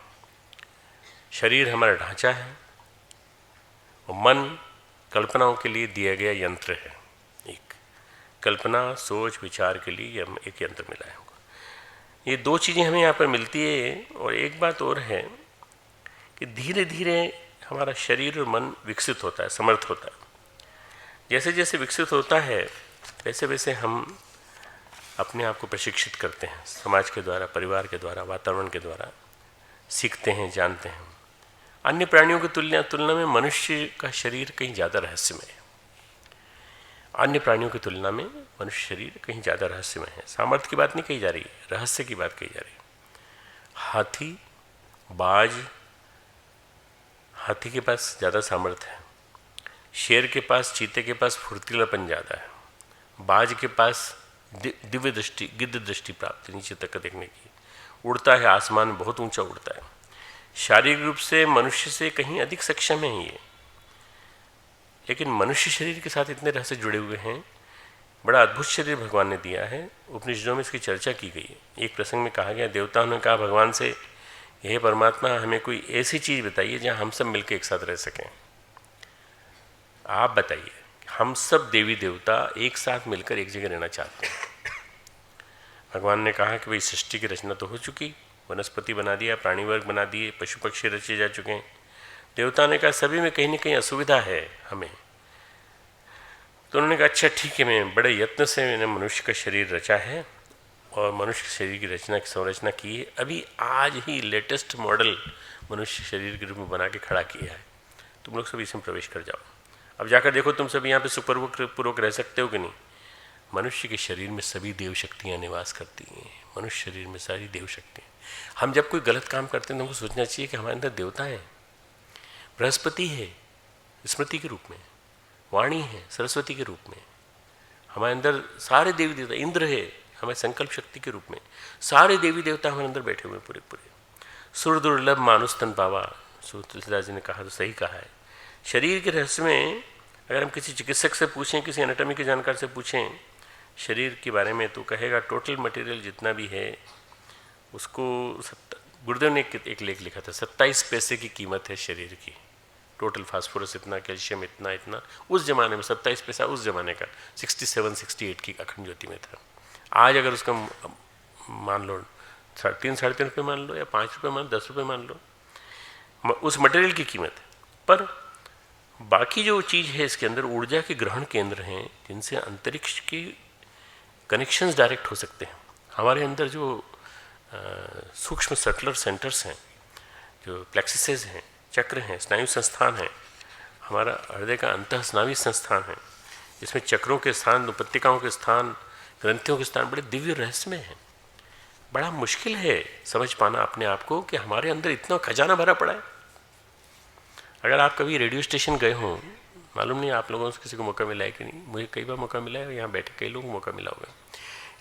शरीर हमारा ढांचा है और मन कल्पनाओं के लिए दिया गया यंत्र है। एक कल्पना, सोच, विचार के लिए हम एक यंत्र मिला होगा। ये 2 चीज़ें हमें यहाँ पर मिलती है। और एक बात और है कि धीरे धीरे हमारा शरीर और मन विकसित होता है, समर्थ होता है। जैसे जैसे विकसित होता है वैसे वैसे हम अपने आप को प्रशिक्षित करते हैं, समाज के द्वारा, परिवार के द्वारा, वातावरण के द्वारा सीखते हैं, जानते हैं। अन्य प्राणियों की तुलना में मनुष्य का शरीर कहीं ज़्यादा रहस्यमय है। अन्य प्राणियों की तुलना में मनुष्य शरीर कहीं ज़्यादा रहस्यमय है। सामर्थ्य की बात नहीं कही जा रही, रहस्य की बात कही जा रही है। हाथी, बाज, हाथी के पास ज़्यादा सामर्थ्य है, शेर के पास, चीते के पास फुर्तीलापन ज़्यादा है, बाज के पास दिव्य दृष्टि, गिद्ध दृष्टि प्राप्त, नीचे तक देखने की, उड़ता है, आसमान में बहुत ऊंचा उड़ता है। शारीरिक रूप से मनुष्य से कहीं अधिक सक्षम है ये, लेकिन मनुष्य शरीर के साथ इतने रहस्य जुड़े हुए हैं। बड़ा अद्भुत शरीर भगवान ने दिया है। उपनिषदों में इसकी चर्चा की गई है। एक प्रसंग में कहा गया, देवताओं ने कहा भगवान से, हे परमात्मा, हमें कोई ऐसी चीज़ बताइए जहाँ हम सब मिलकर एक साथ रह सकें। आप बताइए, हम सब देवी देवता एक साथ मिलकर एक जगह रहना चाहते हैं। भगवान ने कहा कि भाई सृष्टि की रचना तो हो चुकी, वनस्पति बना दिया, प्राणी वर्ग बना दिए, पशु पक्षी रचे जा चुके हैं। देवता ने कहा सभी में कहीं ना कहीं असुविधा है हमें। तो उन्होंने कहा अच्छा ठीक है, मैं बड़े यत्न से मैंने मनुष्य का शरीर रचा है और मनुष्य शरीर की रचना की संरचना की है। अभी आज ही लेटेस्ट मॉडल मनुष्य शरीर के रूप में बना के खड़ा किया है, तुम लोग सब इसमें प्रवेश कर जाओ। अब जाकर देखो तुम सब यहाँ पे सुखपूर्वक रह सकते हो कि नहीं। मनुष्य के शरीर में सभी देव शक्तियाँ निवास करती हैं। मनुष्य शरीर में सारी देव शक्तियाँ। हम जब कोई गलत काम करते हैं तो हमको सोचना चाहिए कि हमारे अंदर देवता है। बृहस्पति है स्मृति के रूप में, वाणी है सरस्वती के रूप में, हमारे अंदर सारे देवी देवता, इंद्र है हमें संकल्प शक्ति के रूप में, सारे देवी देवता हमारे अंदर बैठे हुए पूरे पूरे। सुर दुर्लभ मानुष तन पावा, तुलसीदास जी ने कहा तो सही कहा है। शरीर के रहस्य में अगर हम किसी चिकित्सक से पूछें, किसी एनाटॉमी के जानकार से पूछें शरीर के बारे में, तो कहेगा टोटल मटेरियल जितना भी है उसको गुरुदेव ने एक लेख लिखा था, 27 पैसे की कीमत है शरीर की। टोटल फास्फोरस इतना, कैल्शियम इतना इतना, उस जमाने में 27 पैसा उस जमाने का 67-68 की अखंड ज्योति में था। आज अगर उसका मान लो 3-3.5 रुपये मान लो या 5 रुपये मान, 10 रुपये मान लो, उस मटेरियल की कीमत है। पर बाकी जो चीज़ है इसके अंदर ऊर्जा के ग्रहण केंद्र हैं जिनसे अंतरिक्ष की कनेक्शंस डायरेक्ट हो सकते हैं। हमारे अंदर जो सूक्ष्म सटलर सेंटर्स हैं, जो प्लेक्सिसेस हैं, चक्र हैं, स्नायु संस्थान हैं, हमारा हृदय का अंतः स्नावी संस्थान है, जिसमें चक्रों के स्थान, उपत्यकाओं के स्थान, ग्रंथियों के स्थान बड़े दिव्य रहस्य में हैं। बड़ा मुश्किल है समझ पाना अपने आप को कि हमारे अंदर इतना खजाना भरा पड़ा है। अगर आप कभी रेडियो स्टेशन गए हों, मालूम नहीं आप लोगों से किसी को मौका मिला है कि नहीं, मुझे कई बार मौका मिला है, यहाँ बैठे कई लोगों को मौका मिला होगा।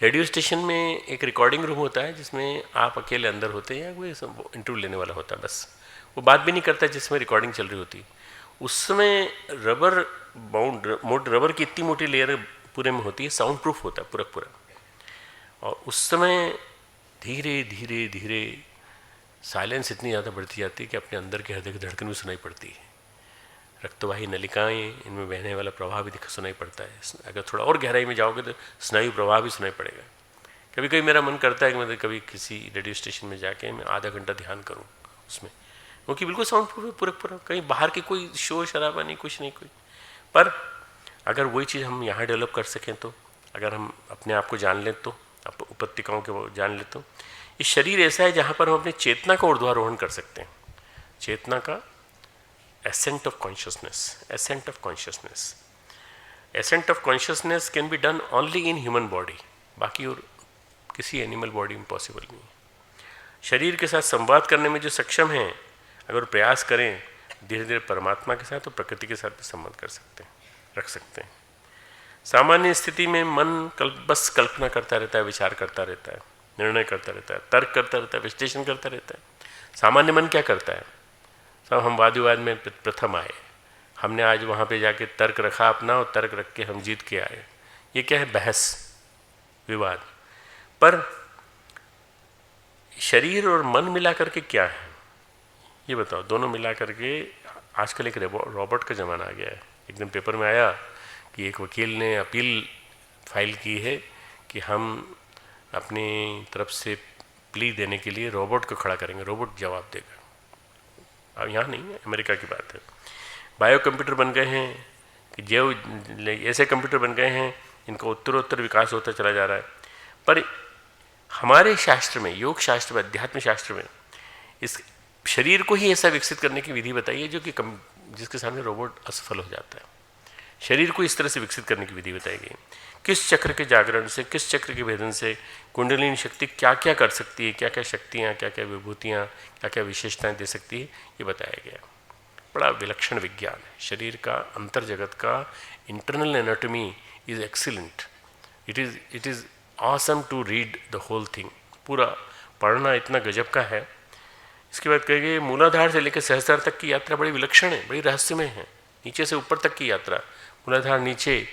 रेडियो स्टेशन में एक रिकॉर्डिंग रूम होता है जिसमें आप अकेले अंदर होते हैं या कोई इंटरव्यू लेने वाला होता है, बस वो बात भी नहीं करता जिसमें रिकॉर्डिंग चल रही होती। उस समय रबर बाउंड रबर की इतनी मोटी लेयर पूरे में होती है, साउंड प्रूफ होता है पूरा, और उस समय धीरे धीरे धीरे साइलेंस इतनी ज़्यादा बढ़ती जाती है कि अपने अंदर के हृदय की धड़कन भी सुनाई पड़ती है, रक्तवाही नलिकाएं, इनमें बहने वाला प्रवाह भी सुनाई पड़ता है। अगर थोड़ा और गहराई में जाओगे तो स्नायु प्रवाह भी सुनाई पड़ेगा। कभी कभी मेरा मन करता है कि मैं कभी किसी रेडियो स्टेशन में जाके मैं आधा घंटा ध्यान करूं उसमें, क्योंकि बिल्कुल साउंड प्रूफ है पूरा, कहीं बाहर की कोई शोर शराबा नहीं, कुछ नहीं कोई। पर अगर वही चीज़ हम यहाँ डेवलप कर सकें तो, अगर हम अपने आप को जान लें तो, उपत्यकाओं के वो जान लें तो, ये शरीर ऐसा है जहाँ पर हम अपनी चेतना का ऊर्ध्वारोहण कर सकते हैं, चेतना का ascent of consciousness can be done only in human body, बाकी और किसी एनिमल बॉडी में पॉसिबल नहीं है। शरीर के साथ संवाद करने में जो सक्षम हैं, अगर प्रयास करें धीरे धीरे परमात्मा के साथ तो प्रकृति के साथ भी संबंध कर सकते हैं, रख सकते हैं। सामान्य स्थिति में मन बस कल्पना करता रहता है, विचार करता रहता है, निर्णय करता रहता है, तर्क करता रहता है, विश्लेषण करता रहता है। सामान्य मन क्या करता है? सब हम वाद विवाद में प्रथम आए, हमने आज वहाँ पे जाके तर्क रखा अपना और तर्क रख के हम जीत के आए। ये क्या है? बहस विवाद। पर शरीर और मन मिला करके क्या है ये बताओ? दोनों मिला करके आजकल एक रोबोट का ज़माना आ गया है। एक दिन पेपर में आया कि एक वकील ने अपील फाइल की है कि हम अपनी तरफ से प्ली देने के लिए रोबोट को खड़ा करेंगे, रोबोट जवाब देगा। अब यहाँ नहीं है, अमेरिका की बात है। बायो कंप्यूटर बन गए हैं कि जो ऐसे कंप्यूटर बन गए हैं इनका उत्तरोत्तर विकास होता चला जा रहा है। पर हमारे शास्त्र में, योग शास्त्र में, अध्यात्म शास्त्र में इस शरीर को ही ऐसा विकसित करने की विधि बताई है जो कि जिसके सामने रोबोट असफल हो जाता है। शरीर को इस तरह से विकसित करने की विधि बताई गई, किस चक्र के जागरण से, किस चक्र के भेदन से कुंडलिनी शक्ति क्या क्या कर सकती है, क्या क्या शक्तियाँ, क्या क्या विभूतियाँ, क्या क्या विशेषताएं दे सकती है, ये बताया गया। बड़ा विलक्षण विज्ञान है शरीर का, अंतर जगत का। Internal anatomy is excellent, it is awesome to read the whole thing. पूरा पढ़ना इतना गजब का है। इसके बाद कहेंगे मूलाधार से लेकर सहस्त्रार तक की यात्रा बड़ी विलक्षण है, बड़ी रहस्यमय है। नीचे से ऊपर तक की यात्रा, मूलाधार नीचे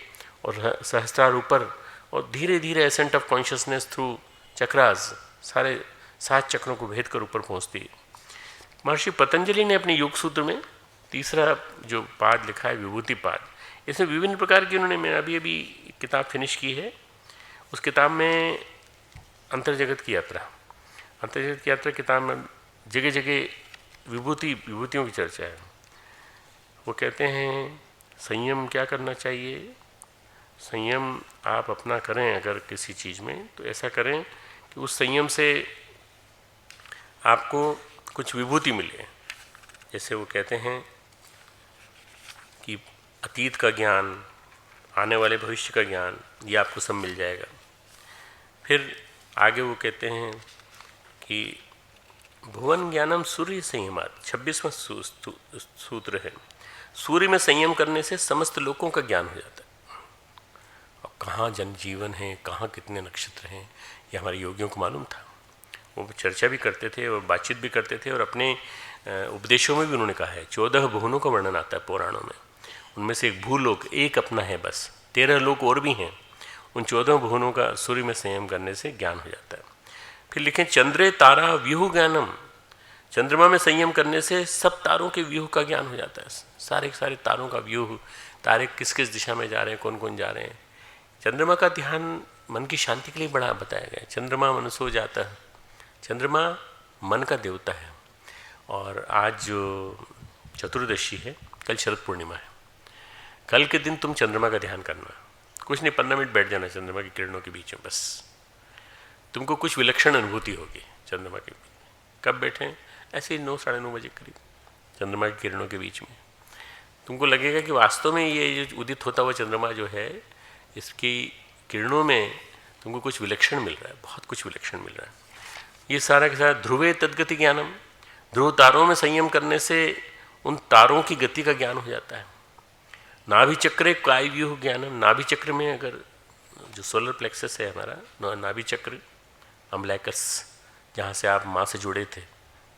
और सहस्त्रार ऊपर, और धीरे धीरे ascent of consciousness through chakras, सारे 7 चक्रों को भेद कर ऊपर पहुँचती है। महर्षि पतंजलि ने अपने योग सूत्र में तीसरा जो पाद लिखा है, विभूति पाद, इसमें विभिन्न प्रकार की उन्होंने, मैं अभी किताब फिनिश की है, उस किताब में अंतर जगत की यात्रा किताब में जगह जगह विभूतियों की चर्चा है। वो कहते हैं संयम क्या करना चाहिए। संयम आप अपना करें अगर किसी चीज़ में, तो ऐसा करें कि उस संयम से आपको कुछ विभूति मिले। जैसे वो कहते हैं कि अतीत का ज्ञान, आने वाले भविष्य का ज्ञान, ये आपको सब मिल जाएगा। फिर आगे वो कहते हैं कि भुवन ज्ञानम सूर्य संयमात, 26वां सूत्र है। सूर्य में संयम करने से समस्त लोकों का ज्ञान हो जाता है। और कहाँ जनजीवन है, कहाँ कितने नक्षत्र हैं, ये हमारे योगियों को मालूम था। वो चर्चा भी करते थे और बातचीत भी करते थे, और अपने उपदेशों में भी उन्होंने कहा है। 14 भुवनों का वर्णन आता है पुराणों में, उनमें से एक भूलोक एक अपना है, बस 13 लोक और भी हैं। उन 14 भुवनों का सूर्य में संयम करने से ज्ञान हो जाता है। फिर लिखें चंद्रे तारा व्यूह ज्ञानम, चंद्रमा में संयम करने से सब तारों के व्यूह का ज्ञान हो जाता है। सारे के सारे तारों का व्यूह, तारे किस किस दिशा में जा रहे हैं, कौन कौन जा रहे हैं। चंद्रमा का ध्यान मन की शांति के लिए बड़ा बताया गया है। चंद्रमा मनसो जाता है, चंद्रमा मन का देवता है। और आज जो चतुर्दशी है, कल शरद पूर्णिमा है, कल के दिन तुम चंद्रमा का ध्यान करना। कुछ नहीं, 15 मिनट बैठ जाना चंद्रमा की किरणों के बीच में, बस तुमको कुछ विलक्षण अनुभूति होगी चंद्रमा के बीच। कब बैठें? ऐसे ही 9 साढ़े 9 बजे करीब चंद्रमा की किरणों के बीच में तुमको लगेगा कि वास्तव में ये जो उदित होता हुआ चंद्रमा जो है, इसकी किरणों में तुमको कुछ विलक्षण मिल रहा है, बहुत कुछ विलक्षण मिल रहा है। ये सारा के सारा ध्रुवे तद्गति ज्ञानम, ध्रुव तारों में संयम करने से उन तारों की गति का ज्ञान हो जाता है। नाभि चक्रे काय व्यूह ज्ञानम, नाभि चक्र में अगर जो सोलर प्लेक्सस है हमारा नाभि चक्र अम्बलाइकस, जहाँ से आप माँ से जुड़े थे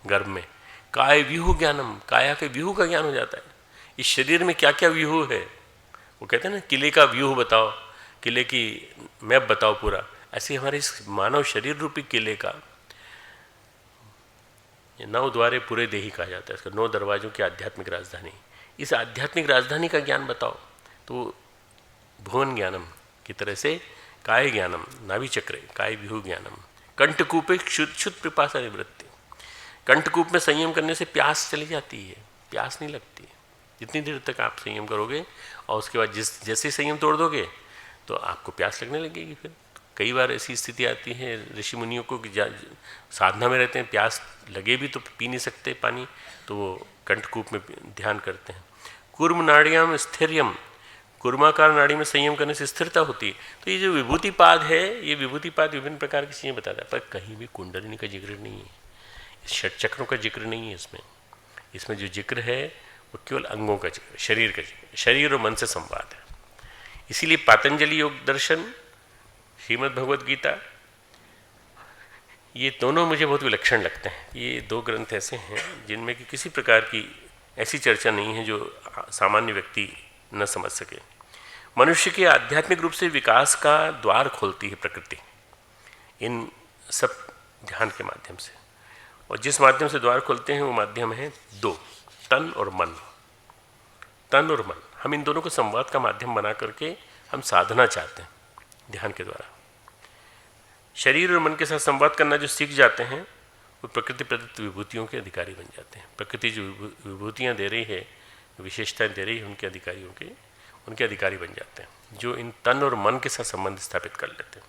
गर्भ में, काय व्यूह ज्ञानम, काया के व्यूह का ज्ञान हो जाता है। इस शरीर में क्या क्या व्यूह है, वो कहते हैं ना किले का व्यूह बताओ, किले की मैप बताओ पूरा, ऐसे हमारे इस मानव शरीर रूपी किले का 9 द्वारे पूरे देही कहा जाता है इसका, 9 दरवाजों की आध्यात्मिक राजधानी। इस आध्यात्मिक राजधानी का ज्ञान बताओ, तो भुवन ज्ञानम की तरह से काय ज्ञानम, नाभि चक्रे काय व्यूह ज्ञानम, कंठकूपे शुद्ध पिपासा निवृत्ति, कंठकूप में संयम करने से प्यास चली जाती है, प्यास नहीं लगती है। जितनी देर तक आप संयम करोगे और उसके बाद जैसे संयम तोड़ दोगे तो आपको प्यास लगने लगेगी। फिर कई बार ऐसी स्थिति आती है ऋषि मुनियों को कि साधना में रहते हैं, प्यास लगे भी तो पी नहीं सकते पानी, तो वो कंठकूप में ध्यान करते हैं। कूर्म नाड़ियाम स्थिर्यम, कूर्माकार नाड़ी में संयम करने से स्थिरता होती है। तो ये जो विभूतिपाद है, ये विभूतिपाद विभिन्न प्रकार की चीज़ें बताता है, पर कहीं भी कुंडलिनी का जिक्र नहीं है, षट चक्रों का जिक्र नहीं है इसमें। इसमें जो जिक्र है वो केवल अंगों का जिक्र, शरीर का जिक्र, शरीर और मन से संवाद है। इसीलिए पातंजलि योग दर्शन, श्रीमद् भगवद गीता, ये दोनों मुझे बहुत विलक्षण लगते हैं। ये 2 ग्रंथ ऐसे हैं जिनमें कि किसी प्रकार की ऐसी चर्चा नहीं है जो सामान्य व्यक्ति न समझ सके। मनुष्य के आध्यात्मिक रूप से विकास का द्वार खोलती है प्रकृति इन सब ध्यान के माध्यम से, और जिस माध्यम से द्वार खोलते हैं वो माध्यम है 2, तन और मन। तन और मन, हम इन दोनों को संवाद का माध्यम बना करके हम साधना चाहते हैं ध्यान के द्वारा। शरीर और मन के साथ संवाद करना जो सीख जाते हैं वो प्रकृति प्रदत्त विभूतियों के अधिकारी बन जाते हैं। प्रकृति जो विभूतियाँ दे रही है, विशेषताएं दे रही है, उनके अधिकारी बन जाते हैं, जो इन तन और मन के साथ संबंध स्थापित कर लेते हैं।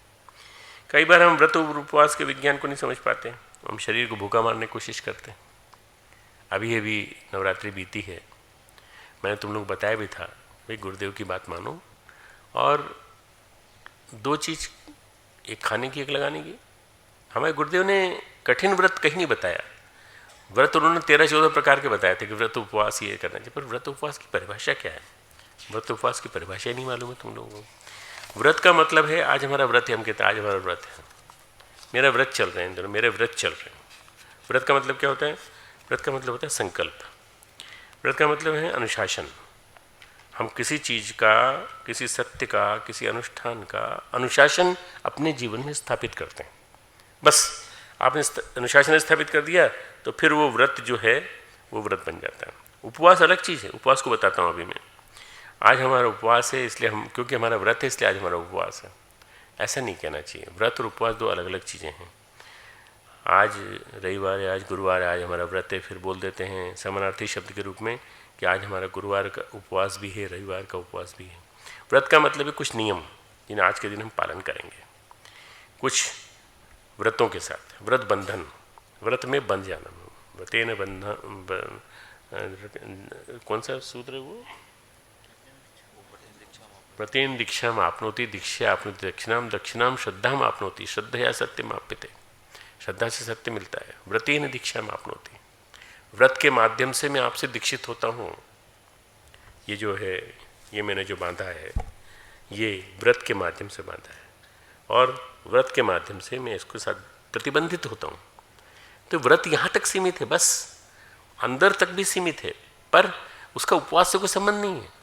कई बार हम व्रत और उपवास के विज्ञान को नहीं समझ पाते, हम शरीर को भूखा मारने की कोशिश करते हैं। अभी नवरात्रि बीती है, मैंने तुम लोग बताया भी था भाई गुरुदेव की बात मानो, और 2 चीज़, एक खाने की एक लगाने की। हमारे गुरुदेव ने कठिन व्रत कहीं नहीं बताया, व्रत उन्होंने 13-14 प्रकार के बताए थे कि व्रत उपवास ये करना चाहिए, पर व्रत उपवास की परिभाषा क्या है? व्रत उपवास की परिभाषा ही नहीं मालूम है तुम लोगों को। व्रत का मतलब है आज हमारा व्रत है, हम कहते हैं आज हमारा व्रत है, मेरा व्रत चल रहे हैं दोनों, मेरे व्रत चल रहे हैं। व्रत का मतलब क्या होता है? व्रत का मतलब होता है संकल्प, व्रत का मतलब है अनुशासन। हम किसी चीज़ का, किसी सत्य का, किसी अनुष्ठान का अनुशासन अपने जीवन में स्थापित करते हैं। बस आपने अनुशासन स्थापित कर दिया तो फिर वो व्रत जो है वो व्रत बन जाता है। उपवास अलग चीज़ है, उपवास को बताता हूँ अभी मैं। आज हमारा उपवास है इसलिए हम, क्योंकि हमारा व्रत है इसलिए आज हमारा उपवास है, ऐसा नहीं कहना चाहिए। व्रत और उपवास 2 अलग अलग चीज़ें हैं। आज रविवार है, आज गुरुवार है, आज हमारा व्रत है, फिर बोल देते हैं समानार्थी शब्द के रूप में कि आज हमारा गुरुवार का उपवास भी है, रविवार का उपवास भी है। व्रत का मतलब है कुछ नियम जिन्हें आज के दिन हम पालन करेंगे, कुछ व्रतों के साथ। व्रत बंधन, व्रत में बंध जाना, व्रतेन बंधन, कौन सा सूत्र है वो? व्रतेन दीक्षाम आपनोति, दीक्षा आपनोति दक्षिणाम, दक्षिणाम श्रद्धाम आपनोति, श्रद्धया सत्यम आप्यते, श्रद्धा से सत्य मिलता है। व्रतेन दीक्षाम आपनोति, व्रत के माध्यम से मैं आपसे दीक्षित होता हूँ। ये जो है, ये मैंने जो बांधा है, ये व्रत के माध्यम से बांधा है, और व्रत के माध्यम से मैं इसके साथ प्रतिबंधित होता हूँ। तो व्रत यहाँ तक सीमित है, बस अंदर तक भी सीमित है, पर उसका उपवास से कोई संबंध नहीं है।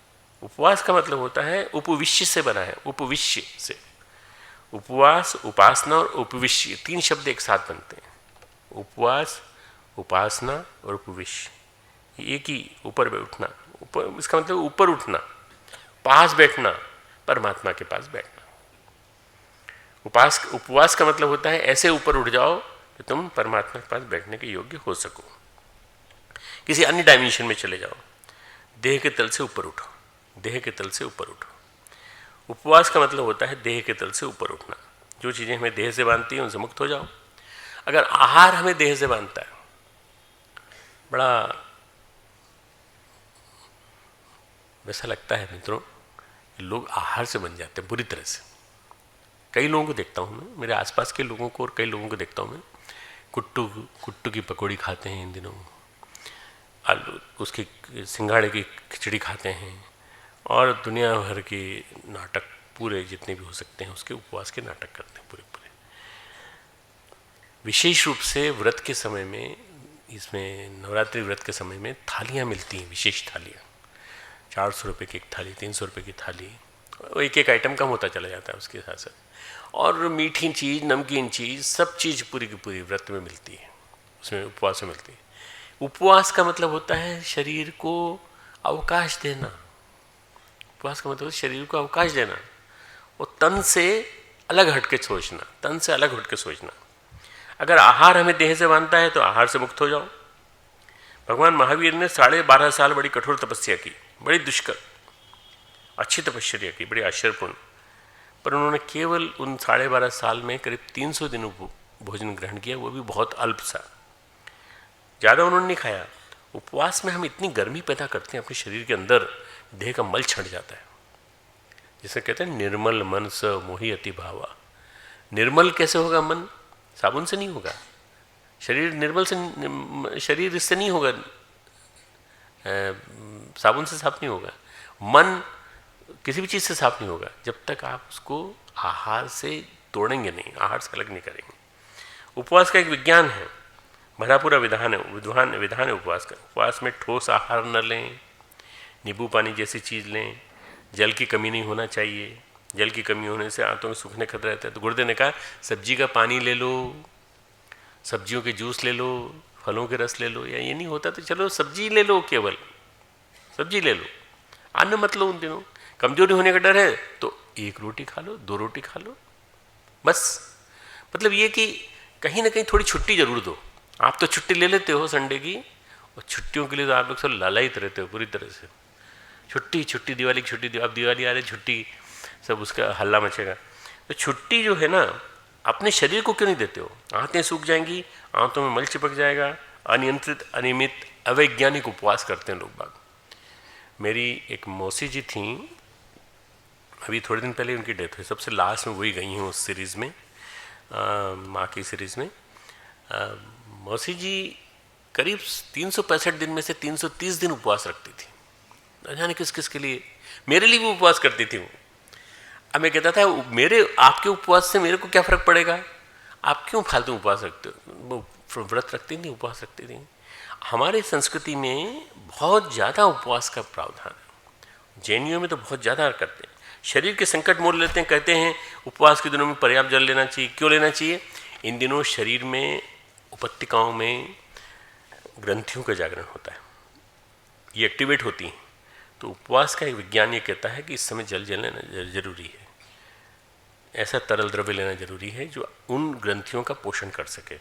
उपवास का मतलब होता है उपविश्य से बना है, उपविश्य से। उपवास, उपासना और उपविश्य, 3 शब्द एक साथ बनते हैं। उपवास, उपासना और उपविश्य, एक ही ऊपर बैठना। ऊपर, इसका मतलब ऊपर उठना, पास बैठना, परमात्मा के पास बैठना। उपवास का मतलब होता है ऐसे ऊपर उठ जाओ कि तुम परमात्मा के पास बैठने के योग्य हो सको, किसी अन्य डायमेंशन में चले जाओ, देह के तल से ऊपर उठो, देह के तल से ऊपर उठो। उपवास का मतलब होता है देह के तल से ऊपर उठना। जो चीज़ें हमें देह से बांधती हैं उनसे मुक्त हो जाओ। अगर आहार हमें देह से बांधता है, बड़ा वैसा लगता है मित्रों, लोग आहार से बन जाते हैं बुरी तरह से। कई लोगों को देखता हूँ मैं, मेरे आसपास के लोगों को, और कई लोगों को देखता हूँ मैं, कुट्टू की पकौड़ी खाते हैं इन दिनों, आलू उसकी सिंघाड़े की खिचड़ी खाते हैं, और दुनिया भर के नाटक पूरे जितने भी हो सकते हैं उसके उपवास के नाटक करते हैं पूरे पूरे। विशेष रूप से व्रत के समय में, इसमें नवरात्रि व्रत के समय में थालियाँ मिलती हैं, विशेष थालियाँ, 400 रुपये की एक थाली, 300 रुपये की थाली, एक एक आइटम कम होता चला जाता है उसके साथ साथ, और मीठी चीज़, नमकीन चीज़, सब चीज़ पूरी की पूरी व्रत में मिलती है, उसमें उपवास में मिलती है। उपवास का मतलब होता है शरीर को अवकाश देना। उपवास का मतलब शरीर को अवकाश देना और तन से अलग हटके सोचना, तन से अलग हटके सोचना। अगर आहार हमें देह से बांधता है तो आहार से मुक्त हो जाओ। भगवान महावीर ने 12.5 साल बड़ी कठोर तपस्या की, बड़ी दुष्कर अच्छी तपस्या की, बड़ी आश्चर्यपूर्ण, पर उन्होंने केवल उन 12.5 साल में करीब 300 दिन भोजन ग्रहण किया, वो भी बहुत अल्प सा, ज़्यादा उन्होंने नहीं खाया। उपवास में हम इतनी गर्मी पैदा करते हैं अपने शरीर के अंदर, देह का मल छंट जाता है, जिसे कहते हैं निर्मल मन स मोहि अति भावा। निर्मल कैसे होगा मन? साबुन से नहीं होगा। शरीर निर्मल से, शरीर इससे नहीं होगा, साबुन से साफ नहीं होगा। मन किसी भी चीज़ से साफ नहीं होगा जब तक आप उसको आहार से तोड़ेंगे नहीं, आहार से अलग नहीं करेंगे। उपवास का एक विज्ञान है, भरा पूरा विधान है उपवास का। उपवास में ठोस आहार न लें, नींबू पानी जैसी चीज़ लें, जल की कमी नहीं होना चाहिए। जल की कमी होने से आंतों में सूखने खतरा रहता है। तो गुरुदेव ने कहा सब्जी का पानी ले लो, सब्जियों के जूस ले लो, फलों के रस ले लो, या ये नहीं होता तो चलो सब्जी ले लो, केवल सब्जी ले लो, अन्न मत लो। उन दिनों कमजोरी होने का डर है तो 1 रोटी खा लो, 2 रोटी खा लो, बस। मतलब ये कि कहीं ना कहीं थोड़ी छुट्टी जरूर दो। आप तो छुट्टी ले लेते हो संडे की, और छुट्टियों के लिए तो आप लोग सब लालायित रहते हो पूरी तरह से। छुट्टी, दिवाली की छुट्टी, अब दिवाली आ रही, छुट्टी, सब उसका हल्ला मचेगा। तो छुट्टी जो है ना, अपने शरीर को क्यों नहीं देते हो? आंतें सूख जाएंगी, आंतों में मल चिपक जाएगा। अनियंत्रित, अनियमित, अवैज्ञानिक उपवास करते हैं लोग बाग। मेरी एक मौसी जी थी, अभी थोड़े दिन पहले उनकी डेथ हुई, सबसे लास्ट में वही गई हैं उस सीरीज़ में, माँ की सीरीज़ में। मौसी जी करीब 365 दिन में से 330 दिन उपवास रखती थी, न जाने किस किस के लिए। मेरे लिए भी उपवास करती थी वो। अब मैं कहता था मेरे आपके उपवास से मेरे को क्या फ़र्क पड़ेगा, आप क्यों फालतू उपवास रखते हो? वो व्रत रखती थी, उपवास रखती थी। हमारे संस्कृति में बहुत ज़्यादा उपवास का प्रावधान है, जैनियों में तो बहुत ज़्यादा करते हैं। शरीर के संकट मोल लेते हैं, कहते हैं उपवास के दिनों में पर्याप्त जल लेना चाहिए। क्यों लेना चाहिए? इन दिनों शरीर में, उपत्यकाओं में ग्रंथियों का जागरण होता है, ये एक्टिवेट होती हैं। तो उपवास का एक विज्ञान ये कहता है कि इस समय जल लेना जरूरी है, ऐसा तरल द्रव्य लेना जरूरी है जो उन ग्रंथियों का पोषण कर सके।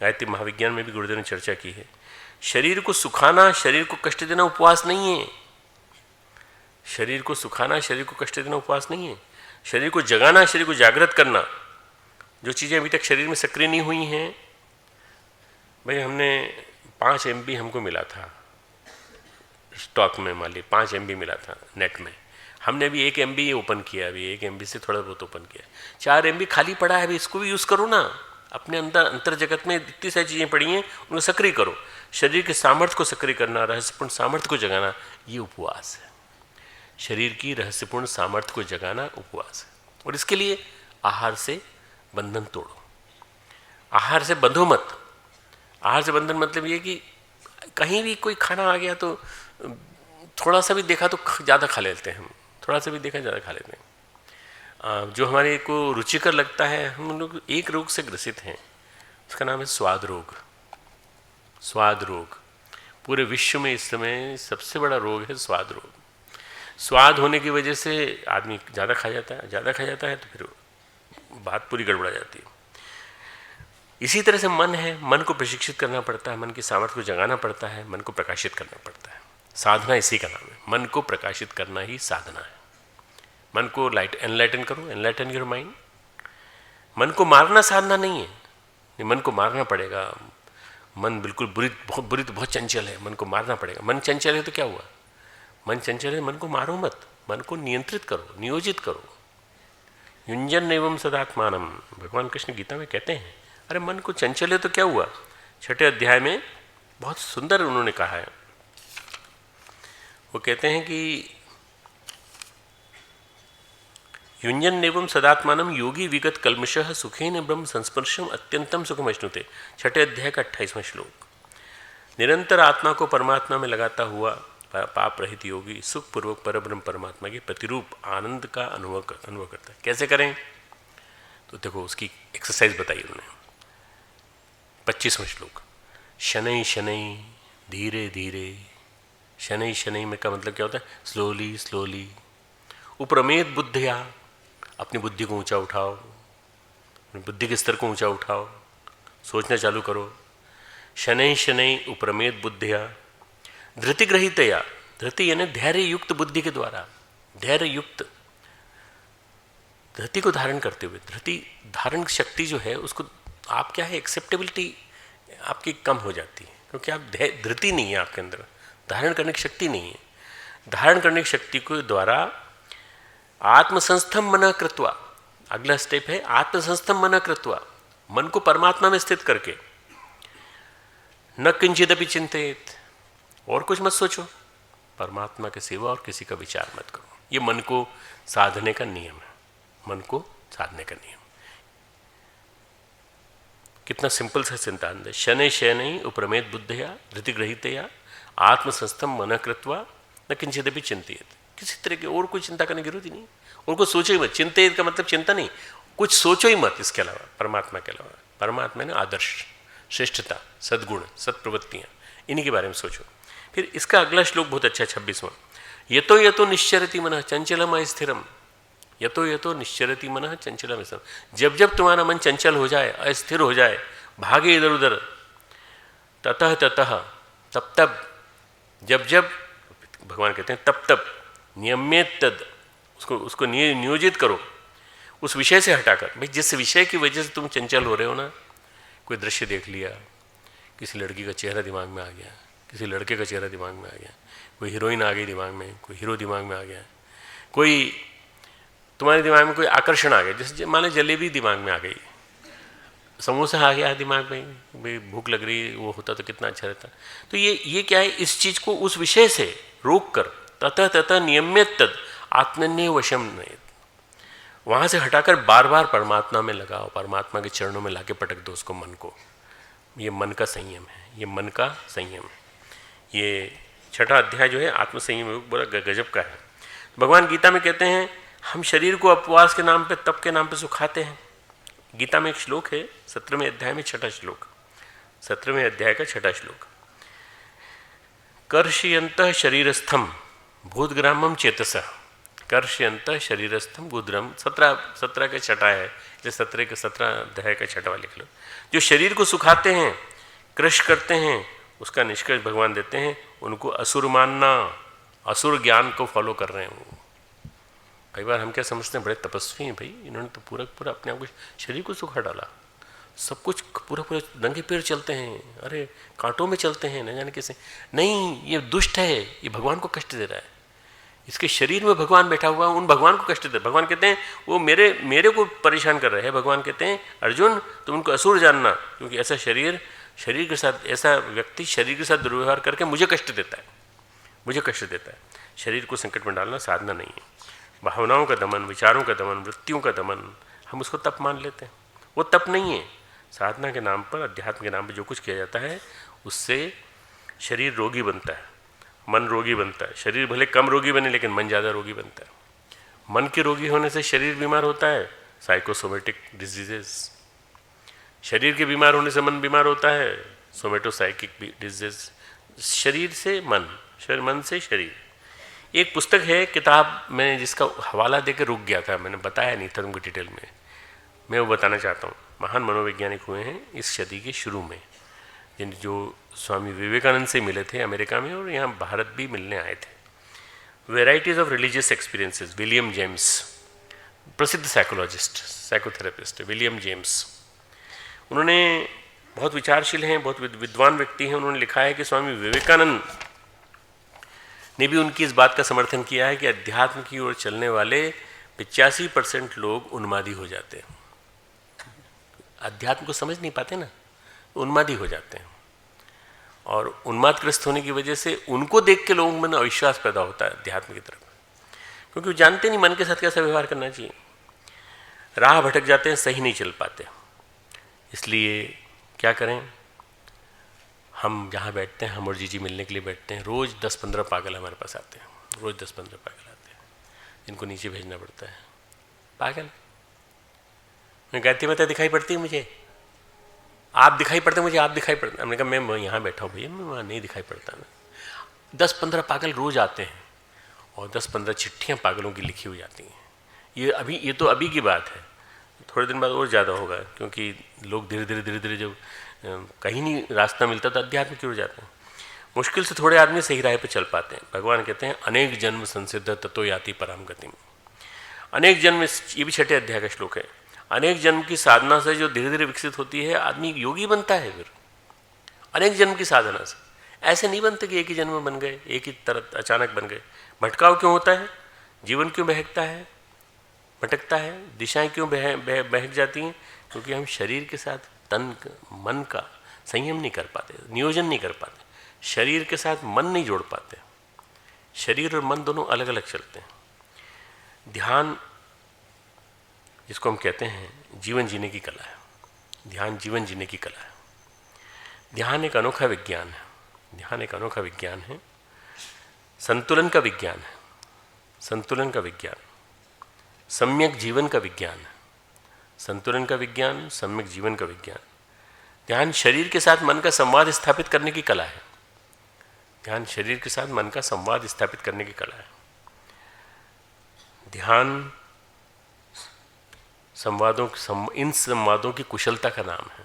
गायत्री महाविज्ञान में भी गुरुदेव ने चर्चा की है। शरीर को सुखाना, शरीर को कष्ट देना उपवास नहीं है। शरीर को सुखाना, शरीर को कष्ट देना उपवास नहीं है। शरीर को जगाना, शरीर को जागृत करना, जो चीज़ें अभी तक शरीर में सक्रिय नहीं हुई हैं। भाई हमने 5 MB हमको मिला था स्टॉक में, मान ली 5 MB मिला था नेट में, हमने अभी 1 MB ओपन किया, अभी 1 MB से थोड़ा बहुत ओपन किया, 4 MB खाली पड़ा है, अभी इसको भी यूज़ करो ना। अपने अंदर अंतर जगत में इतनी सारी चीज़ें पड़ी हैं, उनको सक्रिय करो। शरीर के सामर्थ्य को सक्रिय करना, रहस्यपूर्ण सामर्थ्य को जगाना, ये उपवास है। शरीर की रहस्यपूर्ण सामर्थ्य को जगाना उपवास है। और इसके लिए आहार से बंधन तोड़ो, आहार से बंधो मत। आहार से बंधन मतलब ये कि कहीं भी कोई खाना आ गया तो थोड़ा सा भी देखा तो ज़्यादा खा लेते हैं हम, थोड़ा सा भी देखा ज़्यादा खा लेते हैं। जो हमारे को रुचिकर लगता है, हम लोग एक रोग से ग्रसित हैं, उसका नाम है स्वाद रोग। स्वाद रोग पूरे विश्व में इस समय सबसे बड़ा रोग है स्वाद रोग। स्वाद होने की वजह से आदमी ज़्यादा खा जाता है, ज़्यादा खा जाता है तो फिर बात पूरी गड़बड़ा जाती है। इसी तरह से मन है, मन को प्रशिक्षित करना पड़ता है, मन की सामर्थ्य को जगाना पड़ता है, मन को प्रकाशित करना पड़ता है। साधना इसी का नाम है, मन को प्रकाशित करना ही साधना है। मन को एनलाइटन करो, एनलाइटन योर माइंड। मन को मारना साधना नहीं है, मन को मारना पड़ेगा। मन बिल्कुल बहुत चंचल है, मन को मारना पड़ेगा। मन चंचल है तो क्या हुआ? मन चंचल है, मन को मारो मत, मन को नियंत्रित करो, नियोजित करो। युंजन एवं सदात्मानम, भगवान कृष्ण गीता में कहते हैं। अरे मन को चंचल है तो क्या हुआ? 6ठे अध्याय में बहुत सुंदर उन्होंने कहा है। वो कहते हैं कि युञ्जन् एवं सदात्मानं योगी विगत कल्मषः सुखेन ब्रह्म संस्पर्शम अत्यंतम सुखम अश्नुते। 6 अध्याय का 28वां श्लोक। निरंतर आत्मा को परमात्मा में लगाता हुआ पाप रहित योगी सुख पूर्वक परब्रह्म परमात्मा के प्रतिरूप आनंद का अनुभव करता है। कैसे करें? तो देखो उसकी एक्सरसाइज बताई उन्होंने। 25वां श्लोक। शनै शनै धीरे धीरे। शनै शनै में का मतलब क्या होता है? Slowly slowly. उपरमेत बुद्धिया, अपनी बुद्धि को ऊंचा उठाओ, अपनी बुद्धि के स्तर को ऊंचा उठाओ, सोचना चालू करो। शनै शनै उपरमेत बुद्धिया धृति ग्रहितया। धृति यानी धैर्य युक्त बुद्धि के द्वारा, धैर्य युक्त धृति को धारण करते हुए। धृति धारण शक्ति जो है उसको आप क्या है, एक्सेप्टेबिलिटी आपकी कम हो जाती है, क्योंकि आप धृति नहीं है आपके अंदर, धारण करने की शक्ति नहीं है। धारण करने की शक्ति को द्वारा आत्मसंस्थम मना कृत्वा, अगला स्टेप है आत्मसंस्थम मना कृत्वा, मन को परमात्मा में स्थित करके। न किंचिदपि चिंतित, और कुछ मत सोचो, परमात्मा के सिवा और किसी का विचार मत करो। ये मन को साधने का नियम है, मन को साधने का नियम। कितना सिंपल सा सिद्धांत है। शनै शनै उपरमेत बुद्धया धृति ग्रहितया आत्मसंस्थम मन कृत्वा न किंचिदपि चिंतित। किसी तरह की और कोई चिंता करने की जरूरत ही नहीं, और कुछ सोचो ही मत। चिंतित का मतलब चिंता नहीं, कुछ सोचो ही मत इसके अलावा, परमात्मा के अलावा। परमात्मा ने आदर्श, श्रेष्ठता, सद्गुण, सत्प्रवृत्तियां, इन्हीं के बारे में सोचो। फिर इसका अगला श्लोक बहुत अच्छा, 26वां। यतो यतो निश्चरति मनः चंचलम अस्थिरम। यतो यतो निश्चरति मनः चंचलम अस्थिरम। जब जब तुम्हारा मन चंचल हो जाए, अस्थिर हो जाए, भागे इधर उधर, ततः ततः, तब तब, जब जब, भगवान कहते हैं तब तब, नियम्येत तद, उसको नियोजित करो उस विषय से हटाकर। भाई जिस विषय की वजह से तुम चंचल हो रहे हो ना, कोई दृश्य देख लिया, किसी लड़की का चेहरा दिमाग में आ गया, किसी लड़के का चेहरा दिमाग में आ गया, कोई हीरोइन आ गई दिमाग में, कोई हीरो दिमाग में आ गया, कोई तुम्हारे दिमाग में कोई आकर्षण आ गया, जैसे माने जलेबी दिमाग में आ गई, समोसा आ गया दिमाग में, भाई भूख लग रही, वो होता तो कितना अच्छा रहता। तो ये क्या है, इस चीज़ को उस विषय से रोक कर ततः ततः नियम्यत तद आत्मन्य वशम नहीं, वहाँ से हटाकर बार बार परमात्मा में लगाओ, परमात्मा के चरणों में लाके पटक दो उसको, मन को। ये मन का संयम है, ये मन का संयम है। ये 6वां अध्याय जो है आत्मसंयम योग बड़ा गजब का है। भगवान गीता में कहते हैं हम शरीर को उपवास के नाम पे, तप के नाम पे सुखाते हैं। गीता में एक श्लोक है 17वें अध्याय में 6वां श्लोक, 17वें अध्याय का 6वां श्लोक। कर्षयन्तः शरीरस्थम भूतग्रामम चेतसः। कर्षयन्तः शरीरस्थम भूतग्राम, 17 का 6वां है, इसलिए 17 अध्याय का 6वां लिख लो। जो शरीर को सुखाते हैं, क्रश करते हैं, उसका निष्कर्ष भगवान देते हैं उनको असुर मानना, असुर ज्ञान को फॉलो कर रहे हैं वो। कई बार हम क्या समझते हैं, बड़े तपस्वी हैं भाई, इन्होंने तो पूरा अपने आप को, शरीर को सुखा डाला, सब कुछ पूरा नंगे पैर चलते हैं, अरे कांटों में चलते हैं, न जाने कैसे। नहीं, ये दुष्ट है, ये भगवान को कष्ट दे रहा है। इसके शरीर में भगवान बैठा हुआ, उन भगवान को कष्ट दे। भगवान कहते हैं वो मेरे को परेशान कर रहे हैं। भगवान कहते हैं अर्जुन तुम उनको असुर जानना, क्योंकि ऐसा शरीर के साथ, ऐसा व्यक्ति शरीर के साथ दुर्व्यवहार करके मुझे कष्ट देता है, मुझे कष्ट देता है। शरीर को संकट में डालना साधना नहीं है। भावनाओं का दमन, विचारों का दमन, वृत्तियों का दमन, हम उसको तप मान लेते हैं। वो तप नहीं है। साधना के नाम पर, अध्यात्म के नाम पर जो कुछ किया जाता है उससे शरीर रोगी बनता है, मन रोगी बनता है। शरीर भले कम रोगी बने लेकिन मन ज़्यादा रोगी बनता है। मन के रोगी होने से शरीर बीमार होता है, साइकोसोमेटिक डिजीजेस। शरीर के बीमार होने से मन बीमार होता है, सोमेटोसाइकिक डिजीज। शरीर से मन, मन से शरीर। एक पुस्तक है, किताब मैंने जिसका हवाला देकर रुक गया था, मैंने बताया नहीं था तुमको डिटेल में, मैं वो बताना चाहता हूँ। महान मनोवैज्ञानिक हुए हैं इस सदी के शुरू में, जिन जो स्वामी विवेकानंद से मिले थे अमेरिका में और यहाँ भारत भी मिलने आए थे। Varieties of religious experiences, William James, प्रसिद्ध साइकोलॉजिस्ट, साइकोथेरेपिस्ट विलियम जेम्स, उन्होंने बहुत विचारशील हैं, बहुत विद्वान व्यक्ति हैं। उन्होंने लिखा है कि स्वामी विवेकानंद ने भी उनकी इस बात का समर्थन किया है कि अध्यात्म की ओर चलने वाले 85% लोग उन्मादी हो जाते हैं। अध्यात्म को समझ नहीं पाते ना, उन्मादी हो जाते हैं, और उन्मादग्रस्त होने की वजह से उनको देख के लोगों में अविश्वास पैदा होता है अध्यात्म की तरफ, क्योंकि वो जानते नहीं मन के साथ कैसा व्यवहार करना चाहिए। राह भटक जाते हैं, सही नहीं चल पाते। इसलिए क्या करें, हम जहाँ बैठते हैं, हम और जीजी मिलने के लिए बैठते हैं, रोज़ 10-15 पागल हमारे पास आते हैं, रोज़ 10-15 पागल आते हैं, जिनको नीचे भेजना पड़ता है। पागल, मैं गायत्री माता दिखाई पड़ती है मुझे, आप दिखाई पड़ते मुझे, आप दिखाई पड़ते। हमने कहा मैं यहाँ बैठा हूँ भैया, मैं वहाँ नहीं दिखाई पड़ता ना। 10-15 पागल रोज़ आते हैं और 10-15 चिट्ठियाँ पागलों की लिखी हुई जाती हैं। ये तो अभी की बात है, थोड़े दिन बाद और ज़्यादा होगा, क्योंकि लोग धीरे धीरे जब कहीं नहीं रास्ता मिलता तो अध्यात्म की ओर जाते हैं। मुश्किल से थोड़े आदमी सही राह पे चल पाते हैं। भगवान कहते हैं अनेक जन्म संसिद्ध ततो याति पराम गतिम। अनेक जन्म, ये भी 6 अध्याय का श्लोक है। अनेक जन्म की साधना से जो धीरे धीरे विकसित होती है, आदमी योगी बनता है। फिर अनेक जन्म की साधना से ऐसे नहीं बनते कि एक ही जन्म में बन गए, एक ही तरह अचानक बन गए। भटकाव क्यों होता है, जीवन क्यों बहकता है, भटकता है, दिशाएं क्यों बहक जाती हैं? क्योंकि हम शरीर के साथ तन मन का संयम नहीं कर पाते, नियोजन नहीं कर पाते, शरीर के साथ मन नहीं जोड़ पाते। शरीर और मन दोनों अलग अलग चलते हैं। ध्यान, जिसको हम कहते हैं जीवन जीने की कला है, ध्यान जीवन जीने की कला है। ध्यान एक अनोखा विज्ञान है, ध्यान एक अनोखा विज्ञान है, संतुलन का विज्ञान है, संतुलन का विज्ञान, सम्यक जीवन का विज्ञान है। संतुलन का विज्ञान, सम्यक जीवन का विज्ञान। ध्यान शरीर के साथ मन का संवाद स्थापित करने की कला है। ध्यान शरीर के साथ मन का संवाद स्थापित करने की कला है। ध्यान इन संवादों की कुशलता का नाम है।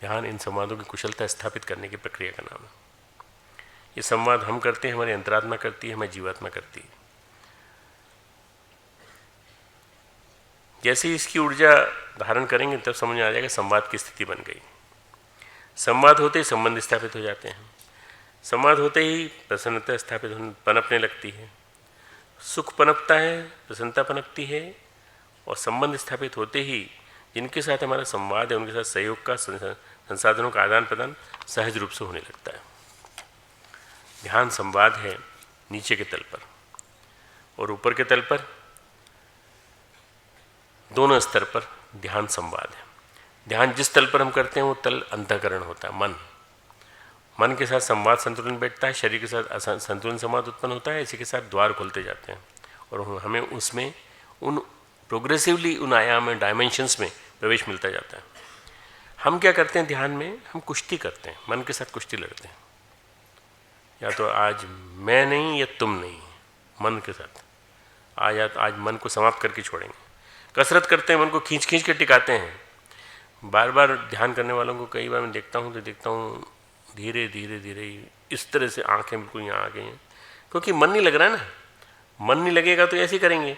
ध्यान इन संवादों की कुशलता स्थापित करने की प्रक्रिया का नाम है। ये संवाद हम करते हैं, हमारी अंतरात्मा करती है, हमारी जीवात्मा करती है। जैसे ही इसकी ऊर्जा धारण करेंगे तब समझ में आ जाएगा संवाद की स्थिति बन गई। संवाद होते ही संबंध स्थापित हो जाते हैं। संवाद होते ही प्रसन्नता स्थापित पनपने लगती है, सुख पनपता है, प्रसन्नता पनपती है। और संबंध स्थापित होते ही जिनके साथ हमारा संवाद है उनके साथ सहयोग का, संसाधनों का आदान प्रदान सहज रूप से होने लगता है। ध्यान संवाद है नीचे के तल पर और ऊपर के तल पर, दोनों स्तर पर ध्यान संवाद है। ध्यान जिस तल पर हम करते हैं वो तल अंतःकरण होता है, मन। मन के साथ संवाद संतुलन बैठता है, शरीर के साथ संतुलन संवाद उत्पन्न होता है। इसी के साथ द्वार खुलते जाते हैं और हमें उसमें उन प्रोग्रेसिवली उन आयाम में, डायमेंशंस में प्रवेश मिलता जाता है। हम क्या करते हैं ध्यान में, हम कुश्ती करते हैं, मन के साथ कुश्ती लड़ते हैं। या तो आज मैं नहीं या तुम नहीं, मन के साथ आज मन को समाप्त करके छोड़ेंगे। कसरत करते हैं, मन को खींच खींच के टिकाते हैं। बार बार ध्यान करने वालों को कई बार मैं देखता हूँ धीरे धीरे धीरे इस तरह से आंखें बिल्कुल यहाँ आ गई हैं, क्योंकि मन नहीं लग रहा है ना। मन नहीं लगेगा तो ऐसे करेंगे।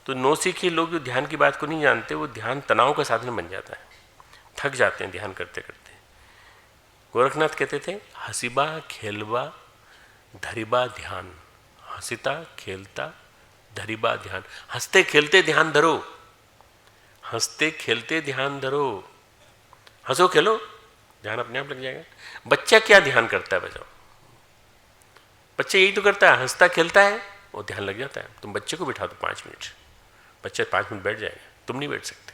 तो नौसिखी लोग जो ध्यान की बात को नहीं जानते, वो ध्यान तनाव का साधन बन जाता है, थक जाते हैं ध्यान करते करते। गोरखनाथ कहते थे हसीबा खेलबा धरिबा ध्यान, हंसिता खेलता धरिबा ध्यान। हंसते खेलते ध्यान धरो, हंसते खेलते ध्यान धरो। हंसो खेलो, ध्यान अपने आप लग जाएगा। बच्चा क्या ध्यान करता है बचाओ, बच्चा यही तो करता है, हंसता खेलता है और ध्यान लग जाता है। तुम बच्चे को बिठा दो 5 मिनट, बच्चा 5 मिनट बैठ जाएगा, तुम नहीं बैठ सकते।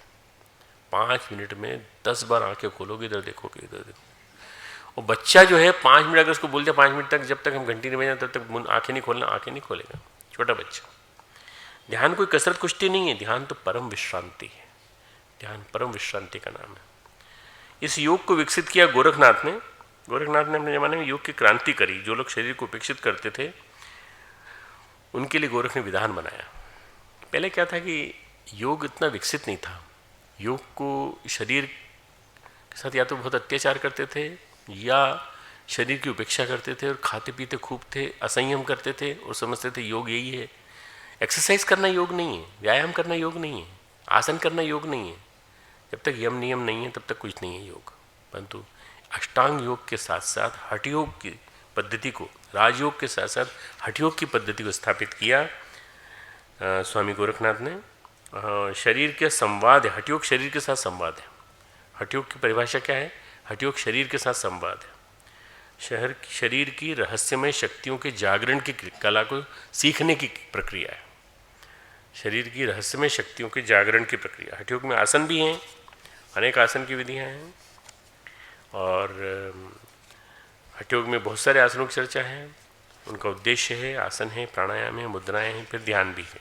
5 मिनट में 10 बार आंखें खोलोगे, इधर देखोगे, इधर देखो। और बच्चा जो है 5 मिनट अगर उसको बोल दिया 5 मिनट तक, जब तक हम घंटी नहीं बजाए तब तक आंखें नहीं खोलना, आंखें नहीं खोलेगा छोटा बच्चा। ध्यान कोई कसरत कुश्ती नहीं है, ध्यान तो परम विश्रांति है। ध्यान परम विश्रांति का नाम है। इस योग को विकसित किया गोरखनाथ ने। गोरखनाथ ने अपने ज़माने में योग की क्रांति करी। जो लोग शरीर को उपेक्षित करते थे उनके लिए गोरख ने विधान बनाया। पहले क्या था कि योग इतना विकसित नहीं था। योग को शरीर के साथ या तो बहुत अत्याचार करते थे या शरीर की उपेक्षा करते थे और खाते पीते खूब थे, असंयम करते थे और समझते थे योग यही है। एक्सरसाइज करना योग नहीं है, व्यायाम करना योग नहीं है, आसन करना योग नहीं है। जब तक यम नियम नहीं है तब तक कुछ नहीं है योग। परंतु अष्टांग योग के साथ साथ हठयोग की पद्धति को, राजयोग के साथ साथ हठयोग की पद्धति को स्थापित किया स्वामी गोरखनाथ ने। शरीर के संवाद है, हठयोग शरीर के साथ संवाद है। हठयोग की परिभाषा क्या है? हठयोग शरीर के साथ संवाद है। शरीर की रहस्यमय शक्तियों के जागरण की कला को सीखने की प्रक्रिया है। शरीर की रहस्यमय शक्तियों के जागरण की प्रक्रिया। हठयोग में आसन भी हैं, अनेक आसन की विधियां हैं, और हठयोग में बहुत सारे आसनों की चर्चा है। उनका उद्देश्य है, आसन है, प्राणायाम है, मुद्राएं हैं, फिर ध्यान भी है।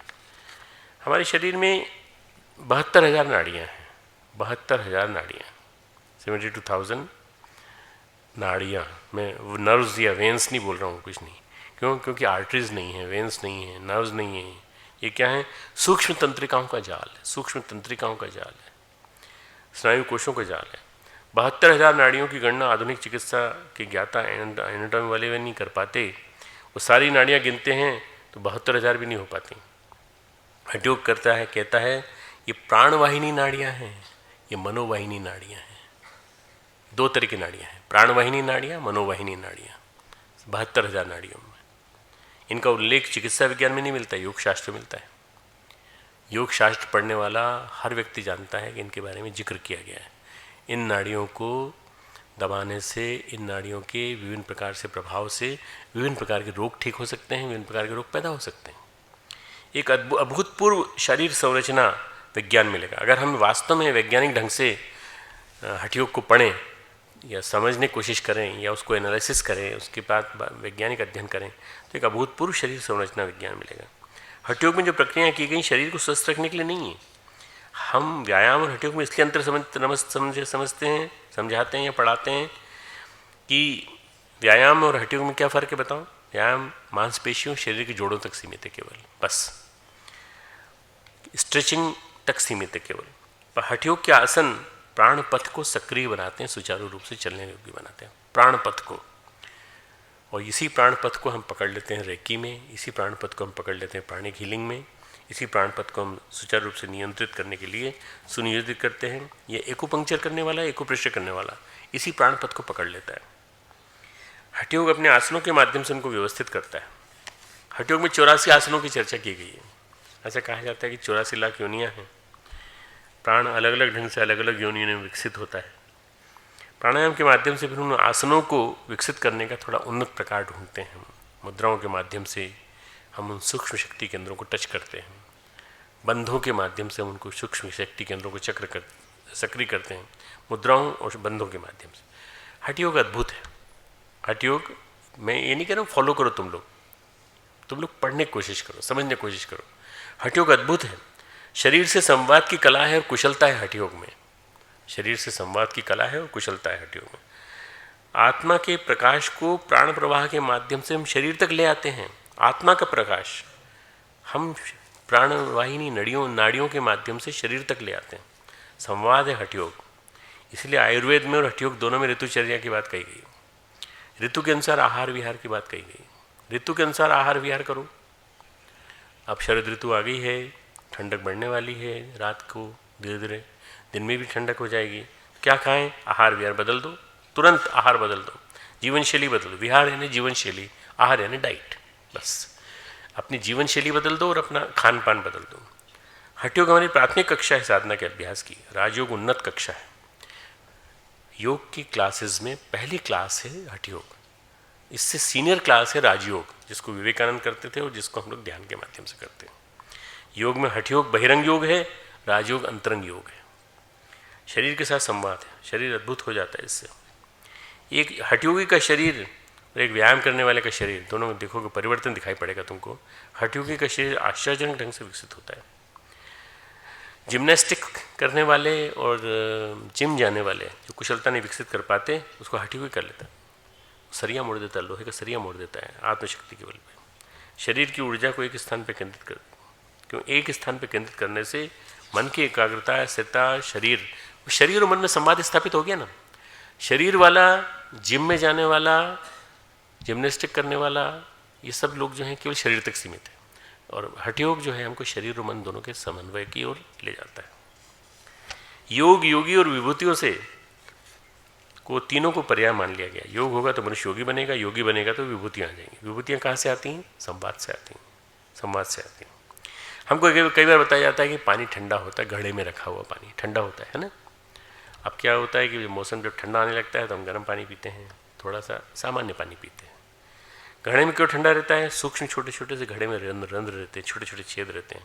हमारे शरीर में 72,000 नाड़ियाँ हैं, 72,000 नाड़ियाँ, 72,000 नाड़ियाँ। मैं वो नर्व्स या वेन्स नहीं बोल रहा हूँ, कुछ नहीं। क्यों? क्योंकि आर्टरीज नहीं है, वेन्स नहीं है, नर्व्स नहीं है। ये क्या है? सूक्ष्म तंत्रिकाओं का जाल है, सूक्ष्म तंत्रिकाओं का जाल है, स्नायु कोशों का जाल है। 72,000 नाड़ियों की गणना आधुनिक चिकित्सा के ज्ञाता एनाटॉमी वाले वे नहीं कर पाते। वो सारी नाड़ियाँ गिनते हैं तो 72,000 भी नहीं हो पाती। हठयोग करता है, कहता है ये प्राणवाहिनी नाड़ियाँ हैं, ये मनोवाहिनी नाड़ियाँ हैं। दो तरह की नाड़ियाँ हैं, प्राणवाहिनी नाड़ियाँ, मनोवाहिनी नाड़ियाँ। 72,000 नाड़ियों में इनका उल्लेख चिकित्सा विज्ञान में नहीं मिलता, योग शास्त्र मिलता है। योग शास्त्र पढ़ने वाला हर व्यक्ति जानता है कि इनके बारे में जिक्र किया गया है। इन नाड़ियों को दबाने से, इन नाड़ियों के विभिन्न प्रकार से प्रभाव से विभिन्न प्रकार के रोग ठीक हो सकते हैं, विभिन्न प्रकार के रोग पैदा हो सकते हैं। एक अभूतपूर्व शरीर संरचना विज्ञान मिलेगा अगर हम वास्तव में वैज्ञानिक ढंग से हठयोग को पढ़ें या समझने की कोशिश करें या उसको एनालिसिस करें, उसके बाद वैज्ञानिक अध्ययन करें, तो एक अभूतपूर्व शरीर संरचना विज्ञान मिलेगा। हठयोग में जो प्रक्रियाएं की गई शरीर को स्वस्थ रखने के लिए नहीं है। हम व्यायाम और हठयोग में इसलिए अंतर समझते हैं, समझाते हैं या पढ़ाते हैं कि व्यायाम और हठयोग में क्या फ़र्क है बताओ। व्यायाम मांसपेशियों, शरीर के जोड़ों तक सीमित है, केवल बस स्ट्रेचिंग तक सीमित है केवल। पर हठयोग के आसन प्राण पथ को सक्रिय बनाते हैं, सुचारू रूप से चलने योग्य बनाते हैं प्राण पथ को। और इसी प्राण पथ को हम पकड़ लेते हैं रेकी में, इसी प्राण पथ को हम पकड़ लेते हैं प्राणिक हीलिंग में, इसी प्राण पथ को हम सुचारू रूप से नियंत्रित करने के लिए सुनियोजित करते हैं। ये एक्यूपंक्चर करने वाला, एक्यूप्रेशर करने वाला इसी प्राण पथ को पकड़ लेता है। हठयोग अपने आसनों के माध्यम से उनको व्यवस्थित करता है। हठयोग में 84 आसनों की चर्चा की गई है। ऐसा कहा जाता है कि 84 लाख योनियाँ हैं। प्राण अलग अलग ढंग से अलग अलग योनियों में विकसित होता है। प्राणायाम के माध्यम से फिर उन आसनों को विकसित करने का थोड़ा उन्नत प्रकार ढूंढते हैं। मुद्राओं के माध्यम से हम उन सूक्ष्म शक्ति केंद्रों को टच करते हैं, बंधों के माध्यम से हम उनको सूक्ष्म शक्ति केंद्रों को सक्रिय करते हैं, मुद्राओं और बंधों के माध्यम से। हठयोग अद्भुत है। हठयोग मैं ये नहीं कह रहा हूँ फॉलो करो, तुम लोग पढ़ने की कोशिश करो, समझने की कोशिश करो। हठयोग अद्भुत है। शरीर से संवाद की कला है और कुशलता है हठयोग में। शरीर से संवाद की कला है और कुशलता है हठयोग में। आत्मा के प्रकाश को प्राण प्रवाह के माध्यम से हम शरीर तक ले आते हैं। आत्मा का प्रकाश हम प्राणवाहिनी नाड़ियों के माध्यम से शरीर तक ले आते हैं। संवाद है हठयोग। इसलिए आयुर्वेद में और हठयोग दोनों में ऋतुचर्या की बात कही गई। ऋतु के अनुसार आहार विहार की बात कही गई। ऋतु के अनुसार आहार विहार करो। अब शरद ऋतु आ गई है, ठंडक बढ़ने वाली है, रात को धीरे धीरे दिन में भी ठंडक हो जाएगी। क्या खाएं? आहार विहार बदल दो, तुरंत आहार बदल दो, जीवन शैली बदल दो। विहार यानी जीवन शैली, आहार यानी डाइट। बस अपनी जीवन शैली बदल दो और अपना खान पान बदल दो। हठयोग हमारी प्राथमिक कक्षा है साधना के अभ्यास की। राजयोग उन्नत कक्षा है। योग की क्लासेस में पहली क्लास है हठयोग। इससे सीनियर क्लास है राजयोग, जिसको विवेकानंद करते थे और जिसको हम लोग ध्यान के माध्यम से करते हैं। योग में हठयोग बहिरंग योग है, राजयोग अंतरंग योग है। शरीर के साथ संवाद है, शरीर अद्भुत हो जाता है इससे। एक हठयोगी का शरीर और एक व्यायाम करने वाले का शरीर, दोनों में देखोगे परिवर्तन दिखाई पड़ेगा तुमको। हठयोगी का शरीर आश्चर्यजनक ढंग से विकसित होता है। जिम्नास्टिक करने वाले और जिम जाने वाले जो कुशलता नहीं विकसित कर पाते, उसको हठयोगी कर लेता है। सरिया मोड़ देता है, लोहे का सरिया मोड़ देता है आत्मशक्ति के बल पे। शरीर की ऊर्जा को एक स्थान पर केंद्रित कर, क्यों एक स्थान पर केंद्रित करने से मन की एकाग्रता, स्थिरता, शरीर और मन में संवाद स्थापित हो गया ना। शरीर वाला, जिम में जाने वाला, जिम्नास्टिक करने वाला, ये सब लोग जो हैं केवल शरीर तक सीमित है। और हठयोग जो है हमको शरीर और मन दोनों के समन्वय की ओर ले जाता है। योग, योगी और विभूतियों से को तीनों को पर्याय मान लिया गया। योग होगा तो मनुष्य योगी बनेगा, योगी बनेगा तो विभूतियाँ आ जाएंगी। विभूतियाँ कहाँ से आती हैं? संवाद से आती हैं, संवाद से आती हैं। हमको कई बार बताया जाता है कि पानी ठंडा होता है, घड़े में रखा हुआ पानी ठंडा होता है ना। अब क्या होता है कि मौसम जब ठंडा आने लगता है तो हम गर्म पानी पीते हैं, थोड़ा सा सामान्य पानी पीते हैं। घड़े में क्यों ठंडा रहता है? सूक्ष्म छोटे छोटे से घड़े में रंध्र रहते हैं, छोटे छोटे छेद रहते हैं।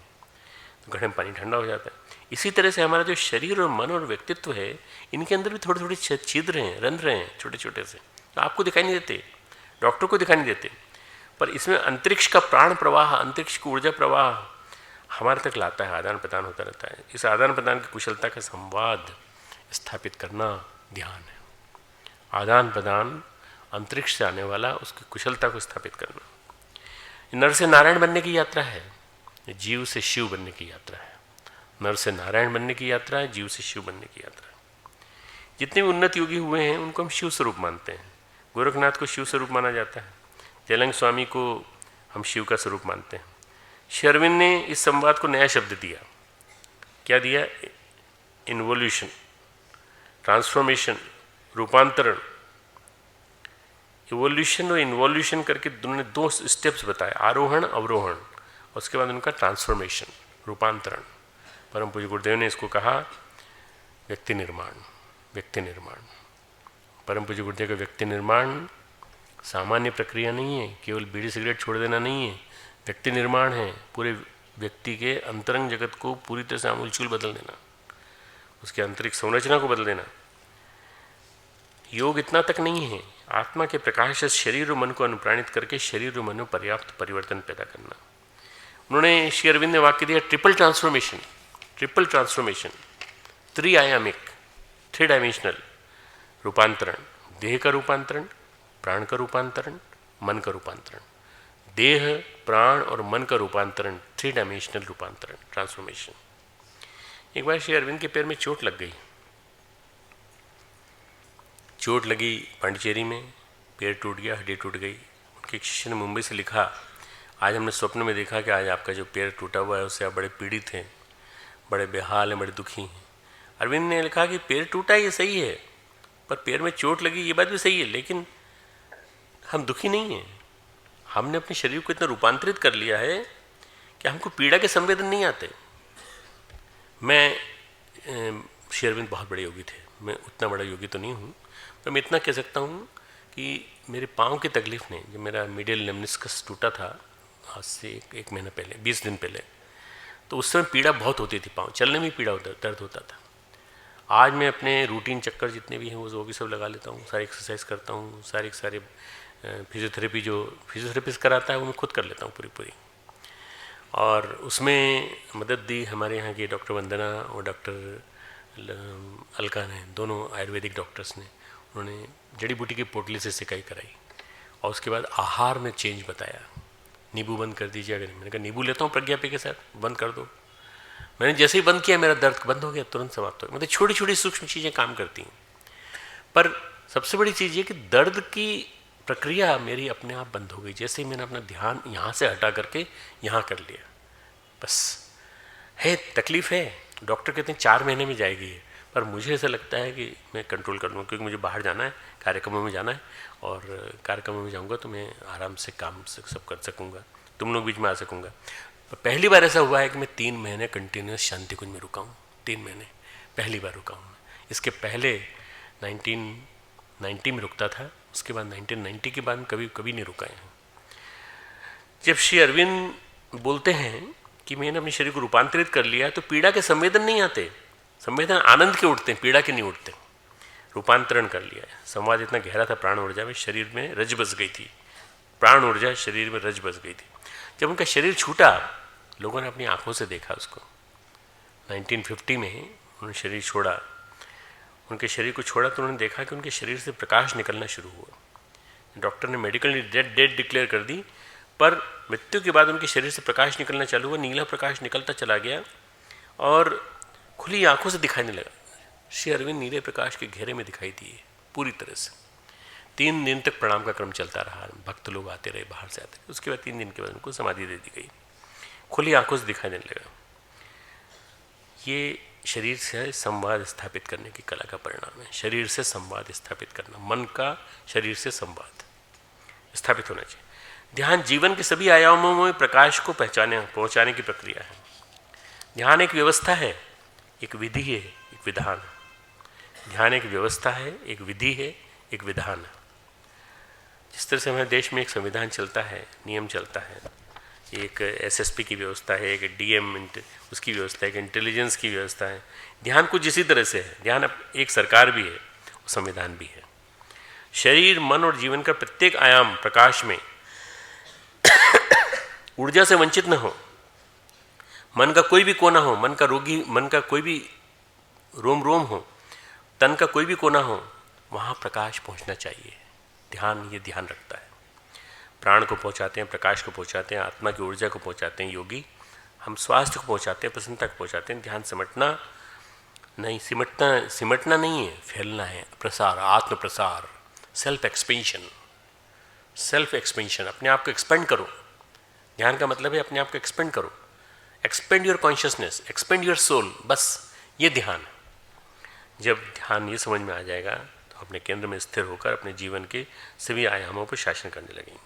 तो घड़े में पानी ठंडा हो जाता है। इसी तरह से हमारा जो शरीर और मन और व्यक्तित्व है, इनके अंदर भी थोड़े थोड़े छिद्र हैं, रंध्र हैं छोटे छोटे से, तो आपको दिखाई नहीं देते, डॉक्टर को दिखाई नहीं देते, पर इसमें अंतरिक्ष का प्राण प्रवाह, अंतरिक्ष की ऊर्जा प्रवाह हमारे तक लाता है, आदान प्रदान होता रहता है। इस आदान प्रदान की कुशलता का संवाद स्थापित करना ध्यान है। आदान प्रदान अंतरिक्ष से आने वाला, उसकी कुशलता को स्थापित करना। नर से नारायण बनने की यात्रा है, जीव से शिव बनने की यात्रा है। नर से नारायण बनने की यात्रा है, जीव से शिव बनने की यात्रा है। जितने भी उन्नत योगी हुए हैं उनको हम शिव स्वरूप मानते हैं। गोरखनाथ को शिव स्वरूप माना जाता है, जयलंग स्वामी को हम शिव का स्वरूप मानते हैं। श्री अरविंद ने इस संवाद को नया शब्द दिया। क्या दिया? इन्वोल्यूशन, ट्रांसफॉर्मेशन, रूपांतरण। इवोल्यूशन और इन्वोल्यूशन करके उन्होंने 2 स्टेप्स बताए, आरोहण अवरोहण, और उसके बाद उनका ट्रांसफॉर्मेशन, रूपांतरण। परम पूज्य गुरुदेव ने इसको कहा व्यक्ति निर्माण। व्यक्ति निर्माण, परम पूज्य गुरुदेव का व्यक्ति निर्माण सामान्य प्रक्रिया नहीं है, केवल बीड़ी सिगरेट छोड़ देना नहीं है। व्यक्ति निर्माण है पूरे व्यक्ति के अंतरंग जगत को पूरी तरह से आमूलचूल बदल देना, उसके आंतरिक संरचना को बदल देना। योग इतना तक नहीं है, आत्मा के प्रकाश से शरीर और मन को अनुप्राणित करके शरीर और मन में पर्याप्त परिवर्तन पैदा करना। उन्होंने श्री अरविंद ने वाक्य दिया triple transformation. Triple transformation, 3 आयामिक, 3 dimensional रूपांतरण। देह का रूपांतरण, प्राण का रूपांतरण, मन का रूपांतरण। देह, प्राण और मन का रूपांतरण, 3 डायमेंशनल रूपांतरण, ट्रांसफॉर्मेशन। एक बार श्री अरविंद के पैर में चोट लग गई। चोट लगी पांडिचेरी में, पैर टूट गया, हड्डी टूट गई। उनके एक शिष्य ने मुंबई से लिखा, आज हमने स्वप्न में देखा कि आज आपका जो पैर टूटा हुआ है उससे आप बड़े पीड़ित हैं, बड़े बेहाल हैं, बड़े दुखी हैं। अरविंद ने लिखा कि पैर टूटा ये सही है, पर पैर में चोट लगी ये बात भी सही है, लेकिन हम दुखी नहीं हैं। हमने अपने शरीर को इतना रूपांतरित कर लिया है कि हमको पीड़ा के संवेदन नहीं आते। मैं श्री अरविंद बहुत बड़े योगी थे, मैं उतना बड़ा योगी तो नहीं हूँ, पर मैं इतना कह सकता हूँ कि मेरे पाँव की तकलीफ ने, जब मेरा मीडियल लेमनिस्कस टूटा था आज से 1 महीना पहले, 20 दिन पहले, तो उस समय पीड़ा बहुत होती थी, पाँव चलने में पीड़ा दर्द होता था। आज मैं अपने रूटीन चक्कर जितने भी हैं वो भी सब लगा लेता हूँ, सारी एक्सरसाइज करता हूँ, सारे फिजियोथेरेपी जो फिजियोथेरेपिस्ट कराता है वो मैं खुद कर लेता हूँ पूरी। और उसमें मदद दी हमारे यहाँ की डॉक्टर वंदना और डॉक्टर अलका ने, दोनों आयुर्वेदिक डॉक्टर्स ने। उन्होंने जड़ी बूटी की पोटली से सिकाई कराई और उसके बाद आहार में चेंज बताया। नींबू बंद कर दीजिए, अगर मैंने कहा नींबू लेता हूँ प्रज्ञा पे के साथ, बंद कर दो। मैंने जैसे ही बंद किया मेरा दर्द बंद हो गया, तुरंत समाप्त हो गया। मतलब छोटी छोटी सूक्ष्म चीज़ें काम करती हैं, पर सबसे बड़ी चीज़ ये कि दर्द की प्रक्रिया मेरी अपने आप बंद हो गई। जैसे ही मैंने अपना ध्यान यहाँ से हटा करके यहाँ कर लिया, बस है तकलीफ है, डॉक्टर कहते हैं 4 महीने में जाएगी है, पर मुझे ऐसा लगता है कि मैं कंट्रोल कर लूँगा, क्योंकि मुझे बाहर जाना है, कार्यक्रमों में जाना है, और कार्यक्रमों में जाऊँगा तो मैं आराम से काम सब कर सकूँगा, तुम लोग बीच में आ सकूँगा। पहली बार ऐसा हुआ है कि मैं 3 महीने कंटिन्यूस शांति कुंज में रुका हूँ। 3 महीने पहली बार रुका हूँ। इसके पहले 1990 में रुकता था, उसके बाद 1990 के बाद कभी नहीं रुका है। जब श्री अरविंद बोलते हैं कि मैंने अपने शरीर को रूपांतरित कर लिया, तो पीड़ा के संवेदन नहीं आते, संवेदन आनंद के उठते हैं, पीड़ा के नहीं उठते। रूपांतरण कर लिया है। संवाद इतना गहरा था, प्राण ऊर्जा में शरीर में रज बस गई थी, प्राण ऊर्जा शरीर में रज बस गई थी। जब उनका शरीर छूटा, लोगों ने अपनी आंखों से देखा उसको। 1950 में उन्होंने शरीर छोड़ा, उनके शरीर को छोड़ा तो उन्होंने देखा कि उनके शरीर से प्रकाश निकलना शुरू हुआ। डॉक्टर ने मेडिकल डेड डिक्लेयर कर दी, पर मृत्यु के बाद उनके शरीर से प्रकाश निकलना चालू हुआ। नीला प्रकाश निकलता चला गया और खुली आंखों से दिखाई नहीं लगा। श्री अरविंद नीले प्रकाश के घेरे में दिखाई दिए पूरी तरह से। 3 दिन तक प्रणाम का क्रम चलता रहा, भक्त लोग आते रहे, बाहर से आते रहे। उसके बाद 3 दिन के बाद उनको समाधि दे दी गई, खुली आंखों से दिखाई देने लगा। ये शरीर से संवाद स्थापित करने की कला का परिणाम है। शरीर से संवाद स्थापित करना, मन का शरीर से संवाद स्थापित होना चाहिए। ध्यान जीवन के सभी आयामों में प्रकाश को पहुंचाने की प्रक्रिया है। ध्यान एक व्यवस्था है, एक विधि है, एक विधान है। ध्यान एक व्यवस्था है, एक विधि है, एक विधान है। जिस तरह से हमारे देश में एक संविधान चलता है, नियम चलता है, एक एसएसपी की व्यवस्था है, एक डीएम उसकी व्यवस्था है, एक इंटेलिजेंस की व्यवस्था है। ध्यान कुछ इसी तरह से है। ध्यान एक सरकार भी है, संविधान भी है। शरीर, मन और जीवन का प्रत्येक आयाम प्रकाश में ऊर्जा से वंचित न हो। मन का कोई भी कोना हो, मन का कोई भी रोम रोम हो, तन का कोई भी कोना हो, वहाँ प्रकाश पहुँचना चाहिए। ध्यान ये ध्यान रखता है। प्राण को पहुँचाते हैं, प्रकाश को पहुँचाते हैं, आत्मा की ऊर्जा को पहुँचाते हैं योगी। हम स्वास्थ्य को पहुँचाते हैं, प्रसन्नता को पहुँचाते हैं। ध्यान सिमटना नहीं है, फैलना है, प्रसार, आत्म प्रसार, सेल्फ एक्सपेंशन। अपने आप को एक्सपेंड करो। ध्यान का मतलब है अपने आप को एक्सपेंड करो। Expand your consciousness, expand your soul, बस ये ध्यान। जब ध्यान ये समझ में आ जाएगा तो अपने केंद्र में स्थिर होकर अपने जीवन के सभी आयामों पर शासन करने लगेंगे।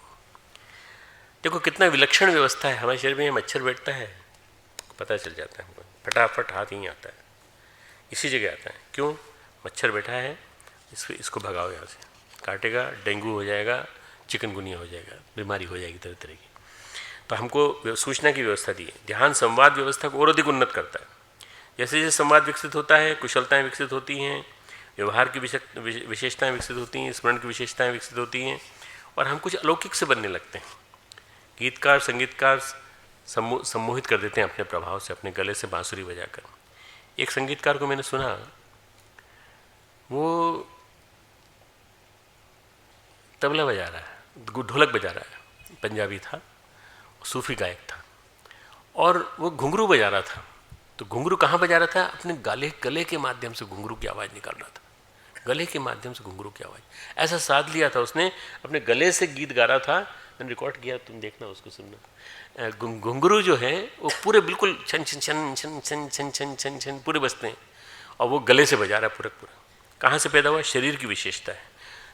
देखो कितना विलक्षण व्यवस्था है। हमारे शरीर में मच्छर बैठता है, पता चल जाता है हमको, फटाफट हाथ यहीं आता है, इसी जगह आता है। क्यों? मच्छर बैठा है, इसको भगाओ यहाँ से, काटेगा, डेंगू हो जाएगा, चिकनगुनिया हो जाएगा, बीमारी हो जाएगी तरह तरह की। तो हमको सूचना की व्यवस्था दी है। ध्यान संवाद व्यवस्था को और अधिक उन्नत करता है। जैसे जैसे संवाद विकसित होता है, कुशलताएं विकसित होती हैं, व्यवहार की विशेषताएं विकसित होती हैं, स्मरण की विशेषताएं विकसित होती हैं, और हम कुछ अलौकिक से बनने लगते हैं। गीतकार, संगीतकार सम्मोहित कर देते हैं अपने प्रभाव से, अपने गले से बांसुरी बजाकर। एक संगीतकार को मैंने सुना, वो तबला बजा रहा है, ढोलक बजा रहा है, पंजाबी था, सूफी गायक था, और वो घुंघरू बजा रहा था। तो घुंघरू कहाँ बजा रहा था? अपने गले के माध्यम से घुंघरू की आवाज़ निकाल रहा था, गले के माध्यम से घुंघरू की आवाज़। ऐसा साध लिया था उसने, अपने गले से गीत गा रहा था। मैंने रिकॉर्ड किया, तुम देखना उसको, सुनना। घुंघरू जो है वो पूरे बिल्कुल छन छन छन छन छन छन छन छन छन पूरे बजते हैं, और वो गले से बजा रहा है पूरा पूरा। कहाँ से पैदा हुआ? शरीर की विशेषता है।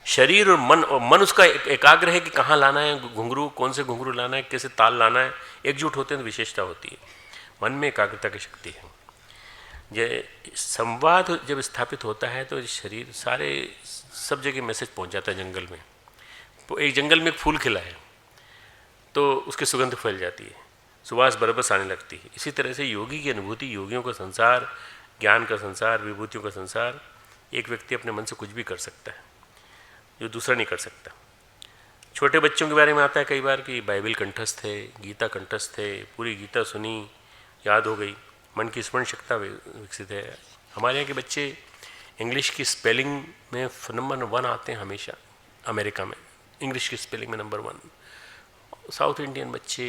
शरीर और मन उसका एकाग्र है कि कहाँ लाना है घुंघरू, कौन से घुंघरू लाना है, कैसे ताल लाना है। एकजुट होते हैं तो विशेषता होती है। मन में एकाग्रता की शक्ति है। ये संवाद जब स्थापित होता है तो शरीर सारे सब जगह मैसेज पहुंच जाता है। जंगल में, तो एक जंगल में एक फूल खिला है तो उसकी सुगंध फैल जाती है, सुवास बरबस आने लगती है। इसी तरह से योगी की अनुभूति, योगियों का संसार, ज्ञान का संसार, विभूतियों का संसार, एक व्यक्ति अपने मन से कुछ भी कर सकता है जो दूसरा नहीं कर सकता। छोटे बच्चों के बारे में आता है कई बार कि बाइबल कंठस्थ है, गीता कंठस्थ है, पूरी गीता सुनी, याद हो गई, मन की स्मरण शक्ति विकसित है। हमारे यहाँ के बच्चे इंग्लिश की स्पेलिंग में नंबर 1 आते हैं हमेशा। अमेरिका में इंग्लिश की स्पेलिंग में नंबर 1। साउथ इंडियन बच्चे,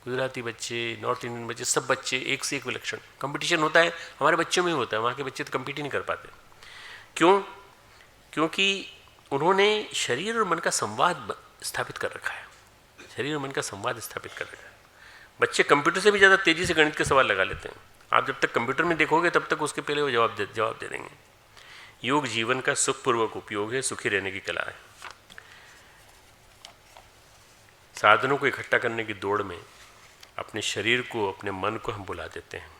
गुजराती बच्चे, नॉर्थ इंडियन बच्चे, सब बच्चे एक से एक विलक्षण। कंपटीशन होता है, हमारे बच्चों में होता है, वहाँ के बच्चे तो कम्पीट ही नहीं कर पाते। क्यों? क्योंकि उन्होंने शरीर और मन का संवाद स्थापित कर रखा है। शरीर और मन का संवाद स्थापित कर रखा है। बच्चे कंप्यूटर से भी ज़्यादा तेज़ी से गणित के सवाल लगा लेते हैं। आप जब तक कंप्यूटर में देखोगे तब तक उसके पहले वो जवाब दे देंगे। योग जीवन का सुखपूर्वक उपयोग है, सुखी रहने की कला है। साधनों को इकट्ठा करने की दौड़ में अपने शरीर को, अपने मन को हम बुला देते हैं।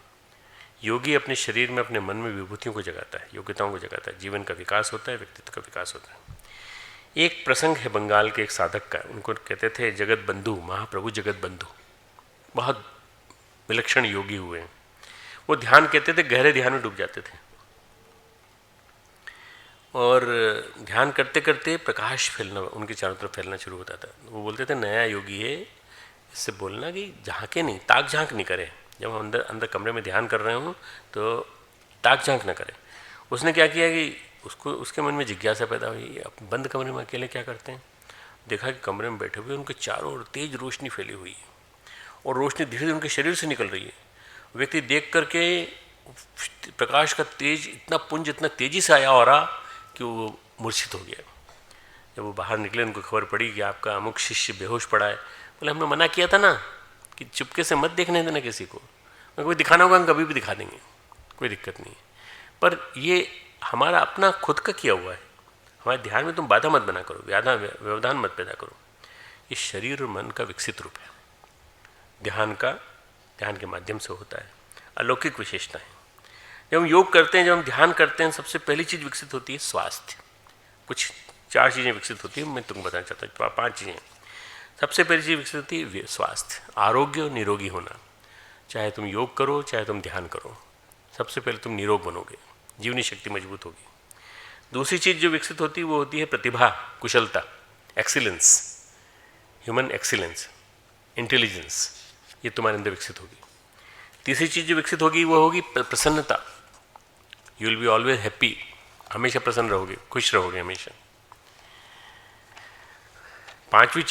योगी अपने शरीर में, अपने मन में विभूतियों को जगाता है, योग्यताओं को जगाता है। जीवन का विकास होता है, व्यक्तित्व का विकास होता है। एक प्रसंग है बंगाल के एक साधक का, उनको कहते थे जगत बंधु, महाप्रभु जगत बंधु। बहुत विलक्षण योगी हुए हैं। वो ध्यान कहते थे, गहरे ध्यान में डूब जाते थे, और ध्यान करते करते प्रकाश फैलना उनके चारों तरफ फैलना शुरू होता था। वो बोलते थे नया योगी है, इससे बोलना कि झांके नहीं, ताक झांक नहीं करे। जब हम अंदर कमरे में ध्यान कर रहे हों तो ताक झांक ना करें। उसने क्या किया कि उसके मन में जिज्ञासा पैदा हुई, अब बंद कमरे में अकेले क्या करते हैं। देखा कि कमरे में बैठे हुए उनके चारों ओर तेज रोशनी फैली हुई है, और रोशनी धीरे धीरे उनके शरीर से निकल रही है। व्यक्ति देख करके प्रकाश का तेज इतना पुंज इतना तेजी से आया हो रहा कि वो मूर्छित हो गया। जब वो बाहर निकले उनको खबर पड़ी कि आपका अमुक शिष्य बेहोश पड़ा है। बोले हमने मना किया था ना कि चुपके से मत देखने देना किसी को, कोई दिखाना होगा हम कभी भी दिखा देंगे, कोई दिक्कत नहीं। पर ये हमारा अपना खुद का किया हुआ है। हमारे ध्यान में तुम बाधा मत बना करो, व्यवधान मत पैदा करो। ये शरीर और मन का विकसित रूप है। ध्यान के माध्यम से होता है, अलौकिक विशेषता है। जब हम योग करते हैं, जब हम ध्यान करते हैं, सबसे पहली चीज़ विकसित होती है स्वास्थ्य। कुछ 4 चीज़ें विकसित होती हैं, मैं तुमको बताना चाहता हूँ 5 चीज़ें। सबसे पहली चीज विकसित होती है स्वास्थ्य, आरोग्य और निरोगी होना। चाहे तुम योग करो, चाहे तुम ध्यान करो, सबसे पहले तुम निरोग बनोगे, जीवनी शक्ति मजबूत होगी। दूसरी चीज जो विकसित होती है वो होती है प्रतिभा, कुशलता, एक्सीलेंस, ह्यूमन एक्सीलेंस, इंटेलिजेंस, ये तुम्हारे अंदर विकसित होगी। तीसरी चीज जो विकसित होगी वो होगी प्रसन्नता। You will be always happy, हमेशा प्रसन्न रहोगे, खुश रहोगे हमेशा। पांचवी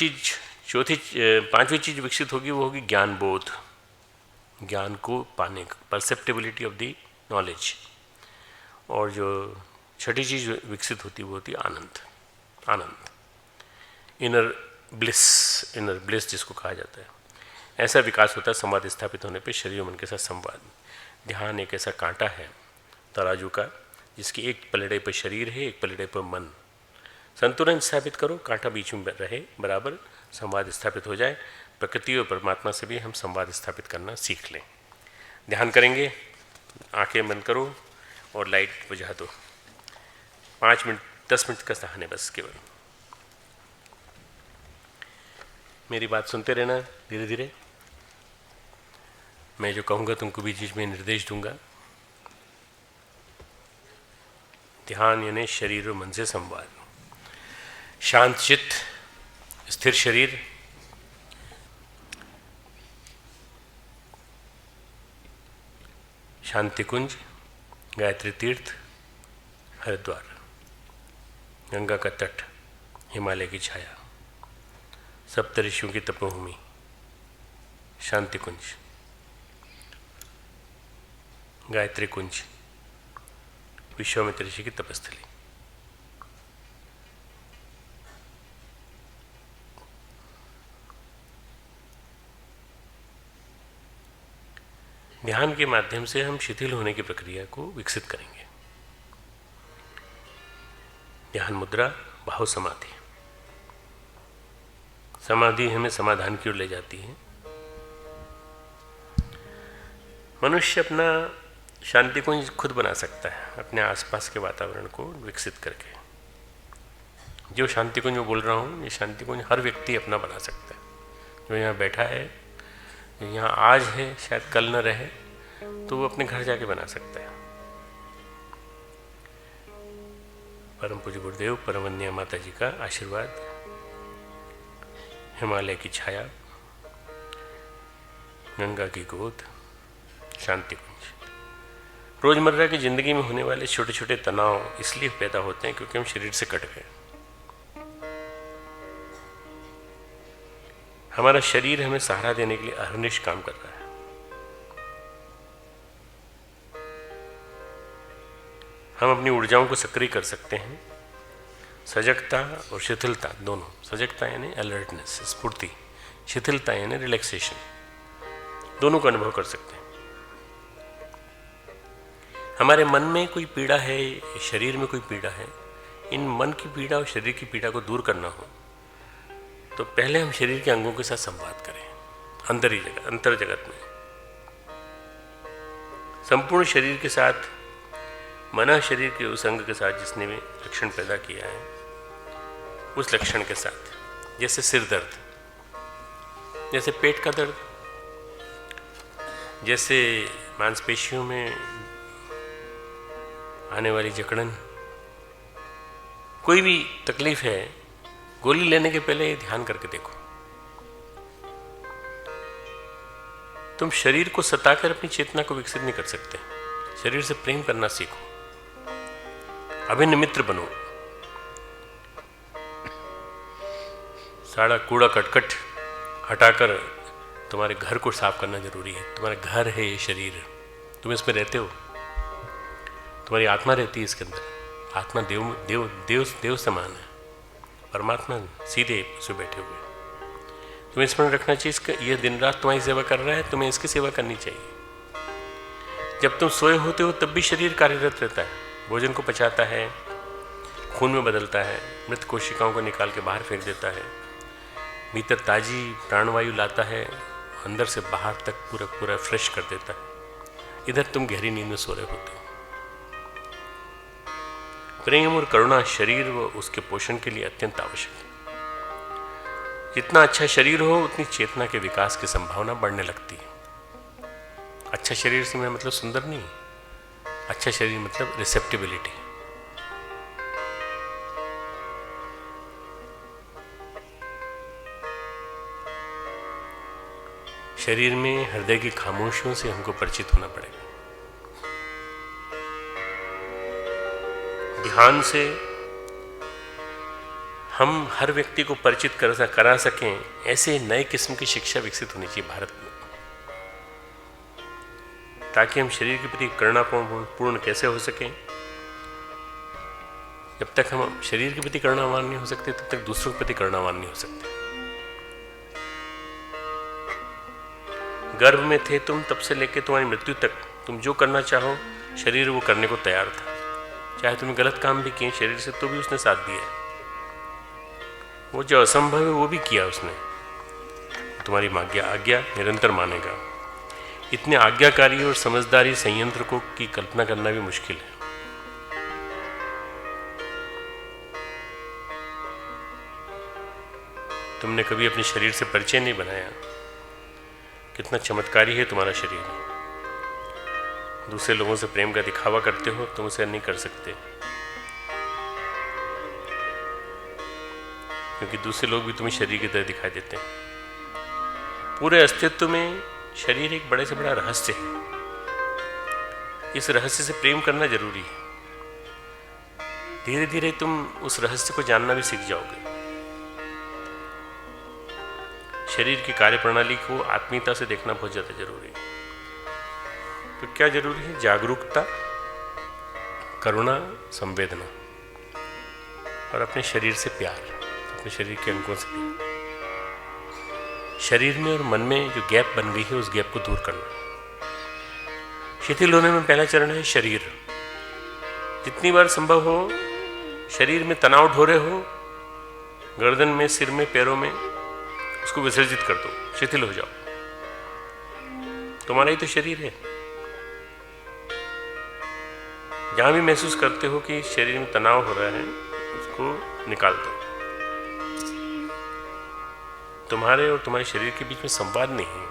चीज विकसित होगी वो होगी ज्ञान बोध, ज्ञान को पाने का, परसेप्टेबिलिटी ऑफ द नॉलेज। और जो छठी चीज विकसित होती है वो होती है आनंद, आनंद, इनर ब्लिस जिसको कहा जाता है। ऐसा विकास होता है संवाद स्थापित होने पे शरीर और मन के साथ संवाद। ध्यान एक ऐसा कांटा है तराजू का जिसकी एक पलड़े पर शरीर है, एक पलड़े पर मन। संतुलन स्थापित करो, कांटा बीच में रहे, बराबर संवाद स्थापित हो जाए। प्रकृति और परमात्मा से भी हम संवाद स्थापित करना सीख लें। ध्यान करेंगे, आंखें बंद करो और लाइट बुझा दो। 5 मिनट 10 मिनट का सहन है बस केवल। मेरी बात सुनते रहना धीरे धीरे। मैं जो कहूँगा तुमको बीच बीच में निर्देश दूंगा। ध्यान यानी शरीर और मन से संवाद। शांत चित्त, स्थिर शरीर, शांति कुंज, गायत्री तीर्थ, हरिद्वार, गंगा का तट, हिमालय की छाया, सप्तऋषियों की तपोभूमि, शांति कुंज, गायत्री कुंज, विश्वामित्र ऋषि की तपस्थली। ध्यान के माध्यम से हम शिथिल होने की प्रक्रिया को विकसित करेंगे। ध्यान मुद्रा, भाव समाधि। समाधि हमें समाधान की ओर ले जाती है। मनुष्य अपना शांति कुंज खुद बना सकता है अपने आसपास के वातावरण को विकसित करके। जो शांति कुंज मैं बोल रहा हूँ, ये शांति कुंज हर व्यक्ति अपना बना सकता है। जो यहाँ बैठा है, जो यहाँ आज है, शायद कल न रहे, तो वो अपने घर जाके बना सकता है। परम पूज्य गुरुदेव परमवंदनीय माता जी का आशीर्वाद, हिमालय की छाया, गंगा की गोद, शांति कुंज। रोजमर्रा की जिंदगी में होने वाले छोटे छोटे तनाव इसलिए पैदा होते हैं क्योंकि हम शरीर से कट गए। हमारा शरीर हमें सहारा देने के लिए अहर्निश काम कर रहा है। हम अपनी ऊर्जाओं को सक्रिय कर सकते हैं। सजगता और शिथिलता दोनों, सजगता यानी अलर्टनेस, स्फूर्ति, शिथिलता यानी रिलैक्सेशन, दोनों का अनुभव कर सकते हैं। हमारे मन में कोई पीड़ा है, शरीर में कोई पीड़ा है, इन मन की पीड़ा और शरीर की पीड़ा को दूर करना हो तो पहले हम शरीर के अंगों के साथ संवाद करें। अंतर जगत में संपूर्ण शरीर के साथ, मना शरीर के उस अंग के साथ जिसने भी लक्षण पैदा किया है, उस लक्षण के साथ, जैसे सिर दर्द, जैसे पेट का दर्द, जैसे मांसपेशियों में आने वाली जकड़न, कोई भी तकलीफ है, गोली लेने के पहले ध्यान करके देखो। तुम शरीर को सताकर अपनी चेतना को विकसित नहीं कर सकते। शरीर से प्रेम करना सीखो, अभिन्न मित्र बनो। सारा कूड़ा कटकट हटाकर तुम्हारे घर को साफ करना जरूरी है। तुम्हारा घर है ये शरीर, तुम इसमें रहते हो, तुम्हारी आत्मा रहती है इसके अंदर। आत्मा देव देव देव देव समान है, परमात्मा सीधे से बैठे हुए। तुम्हें स्मरण रखना चाहिए यह दिन रात तुम्हारी सेवा कर रहा है, तुम्हें इसकी सेवा करनी चाहिए। जब तुम सोए होते हो तब भी शरीर कार्यरत रहता है, भोजन को पचाता है, खून में बदलता है, मृत कोशिकाओं को निकाल के बाहर फेंक देता है, भीतर ताजी प्राणवायु लाता है, अंदर से बाहर तक पूरा पूरा फ्रेश कर देता है। इधर तुम गहरी नींद में सो रहे होते हो। प्रेम और करुणा शरीर व उसके पोषण के लिए अत्यंत आवश्यक है। जितना अच्छा शरीर हो उतनी चेतना के विकास की संभावना बढ़ने लगती है। अच्छा शरीर से मेरा मतलब सुंदर नहीं, अच्छा शरीर मतलब रिसेप्टिबिलिटी। शरीर में हृदय की खामोशियों से हमको परिचित होना पड़ेगा। ध्यान से हम हर व्यक्ति को परिचित करा सकें, ऐसे नए किस्म की शिक्षा विकसित होनी चाहिए भारत में, ताकि हम शरीर के प्रति करुणापूर्ण कैसे हो सकें। जब तक हम शरीर के प्रति करुणावान नहीं हो सकते, तब तक दूसरों के प्रति करुणावान नहीं हो सकते। गर्भ में थे तुम, तब से लेकर तुम्हारी मृत्यु तक तुम जो करना चाहो शरीर वो करने को तैयार था। चाहे तुमने गलत काम भी किए शरीर से, तो भी उसने साथ दिया। वो जो असंभव है वो भी किया उसने। तुम्हारी आज्ञा निरंतर मानेगा। इतने आज्ञाकारी और समझदारी संयंत्र को की कल्पना करना भी मुश्किल है। तुमने कभी अपने शरीर से परिचय नहीं बनाया। कितना चमत्कारी है तुम्हारा शरीर। दूसरे लोगों से प्रेम का दिखावा करते हो, तुम उसे नहीं कर सकते, क्योंकि दूसरे लोग भी तुम्हें शरीर की तरह दिखाई देते हैं। पूरे अस्तित्व में शरीर एक बड़े से बड़ा रहस्य है। इस रहस्य से प्रेम करना जरूरी है। धीरे धीरे तुम उस रहस्य को जानना भी सीख जाओगे। शरीर की कार्यप्रणाली को आत्मीयता से देखना बहुत ज्यादा जरूरी है। तो क्या जरूरी है? जागरूकता, करुणा, संवेदना और अपने शरीर से प्यार, अपने शरीर के अंगों से प्यार। शरीर में और मन में जो गैप बन गई है, उस गैप को दूर करना। शिथिल होने में पहला चरण है शरीर। जितनी बार संभव हो शरीर में तनाव ढोरे हो, गर्दन में, सिर में, पैरों में, उसको विसर्जित कर दो, शिथिल हो जाओ। तुम्हारा ही तो शरीर है। जहां भी महसूस करते हो कि शरीर में तनाव हो रहा है, उसको निकाल दो। तुम्हारे और तुम्हारे शरीर के बीच में संवाद नहीं है।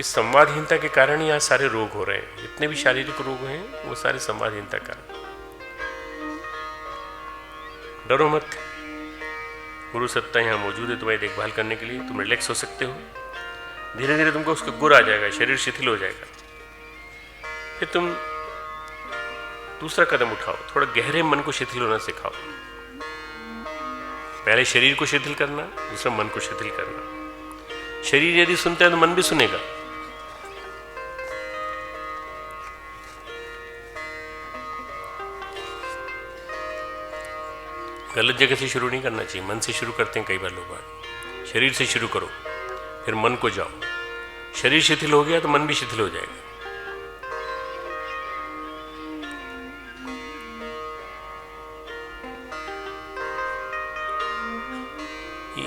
इस संवादहीनता के कारण ही आज सारे रोग हो रहे हैं। जितने भी शारीरिक रोग हैं वो सारे संवादहीनता के कारण। डरो मत, गुरु सत्ता यहाँ मौजूद है तुम्हारी देखभाल करने के लिए। तुम रिलैक्स हो सकते हो। धीरे धीरे तुमको उसका गुर आ जाएगा, शरीर शिथिल हो जाएगा। फिर तुम दूसरा कदम उठाओ, थोड़ा गहरे मन को शिथिल होना सिखाओ। पहले शरीर को शिथिल करना, दूसरा मन को शिथिल करना। शरीर यदि सुनता है तो मन भी सुनेगा। गलत जगह से शुरू नहीं करना चाहिए। मन से शुरू करते हैं कई बार लोग। शरीर से शुरू करो, फिर मन को जाओ। शरीर शिथिल हो गया तो मन भी शिथिल हो जाएगा।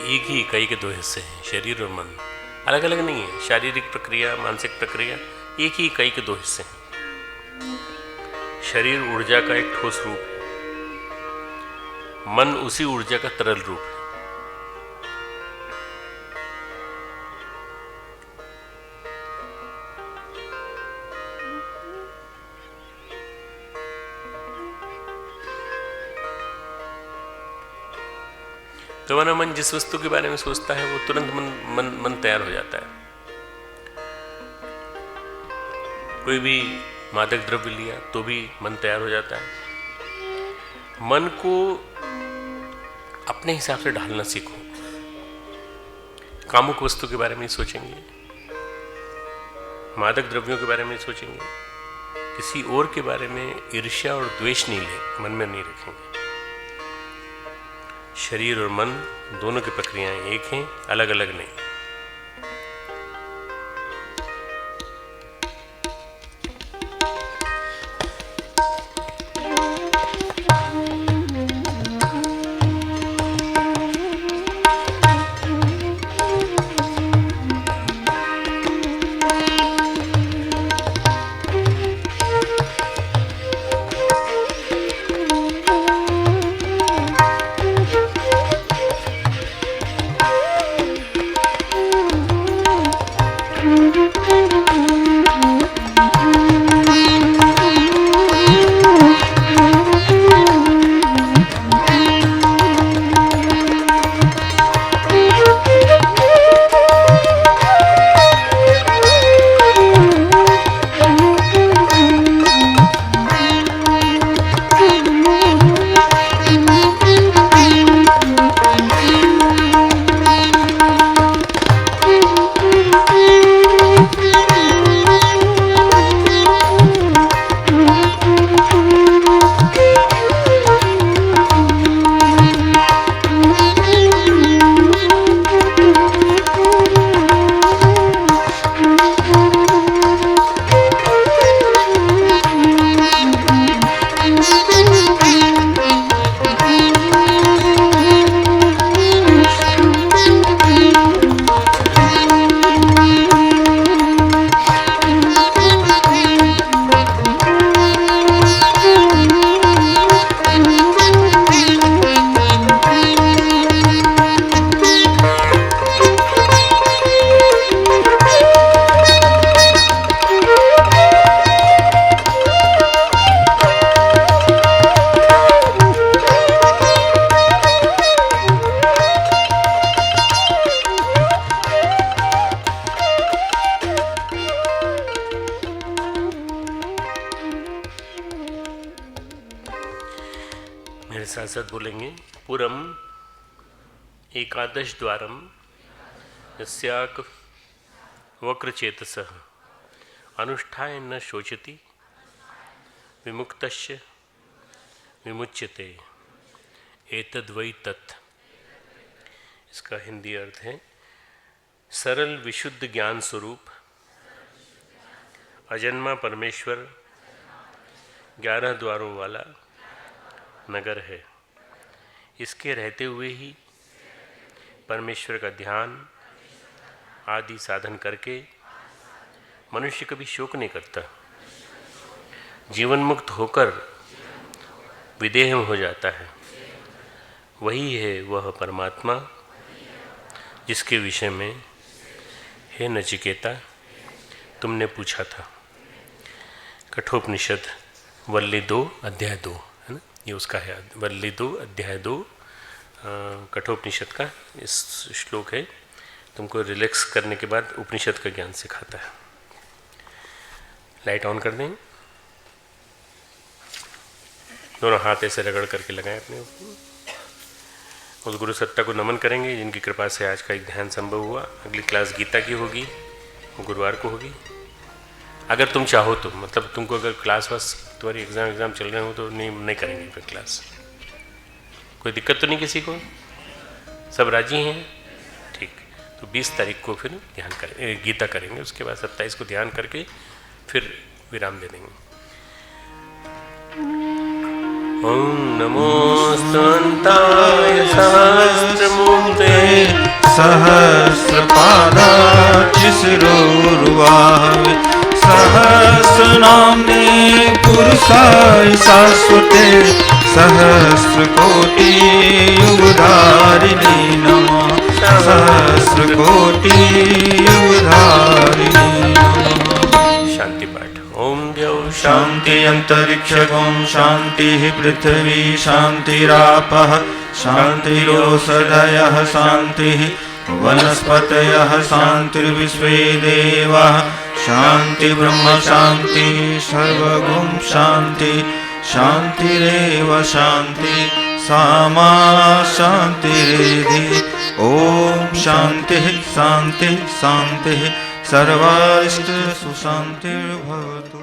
एक ही इकाई के दो हिस्से हैं, शरीर और मन। अलग अलग नहीं है। शारीरिक प्रक्रिया, मानसिक प्रक्रिया, एक ही इकाई के दो हिस्से हैं। शरीर ऊर्जा का एक ठोस रूप है, मन उसी ऊर्जा का तरल रूप है। तुम्हारा मन जिस वस्तु के बारे में सोचता है वो तुरंत मन तैयार हो जाता है। कोई भी मादक द्रव्य लिया तो भी मन तैयार हो जाता है। मन को अपने हिसाब से ढालना सीखो। कामुक वस्तु के बारे में सोचेंगे, मादक द्रव्यों के बारे में सोचेंगे, किसी और के बारे में ईर्ष्या और द्वेष नहीं ले, मन में नहीं रखेंगे। शरीर और मन दोनों की प्रक्रियाएं एक हैं, अलग अलग नहीं। पुरम एकादश द्वारम यस्याक वक्रचेतसः अनुष्ठाय न शोचति विमुक्तस्य विमुच्यते एतद्वै तत्। इसका हिंदी अर्थ है, सरल विशुद्ध ज्ञान स्वरूप अजन्मा परमेश्वर 11 द्वारों वाला नगर है। इसके रहते हुए ही परमेश्वर का ध्यान आदि साधन करके मनुष्य कभी शोक नहीं करता, जीवन मुक्त होकर विदेह हो जाता है। वही है वह परमात्मा जिसके विषय में हे नचिकेता तुमने पूछा था। कठोपनिषद वल्ली 2 अध्याय 2 है ना, ये उसका है। वल्ली 2 अध्याय 2 कठोपनिषद का इस श्लोक है। तुमको रिलैक्स करने के बाद उपनिषद का ज्ञान सिखाता है। लाइट ऑन कर दें, दोनों हाथ ऐसे रगड़ करके लगाएं अपने। उस गुरु सत्ता को नमन करेंगे जिनकी कृपा से आज का एक ध्यान संभव हुआ। अगली क्लास गीता की होगी, वो गुरुवार को होगी। अगर तुम चाहो तो, मतलब तुमको अगर क्लास वास तुम्हारी एग्ज़ाम चल रहे हो तो नहीं करेंगे फिर क्लास। कोई दिक्कत तो नहीं किसी को? सब राजी हैं? ठीक। तो 20 तारीख को फिर ध्यान करें, गीता करेंगे। उसके बाद 27 को ध्यान करके फिर विराम दे देंगे। ओम नमोस्तुन्ताय सहस्रमूर्ते सहस्रपादाचिशिरोरुवाहवे सहस्रनाम्ने पुरुषाय शाश्वते सहस्रकोटियुगधारिणे नमः सहस्रकोटियुगधारिणे नमः। शांति पाठ। ओम द्यौ शांति अंतरिक्षगं शांतिः पृथ्वी शांतिरापः शांतिरोषधयः शांतिः वनस्पतयः शांतिर्विश्वे देवाः शांति ब्रह्म शांति सर्वगुण शांति शांतिरेव शांति सामा शांतिरेधि। ओम शांति शांति शांति सर्वाष्ट सुशांतिर्भवतु।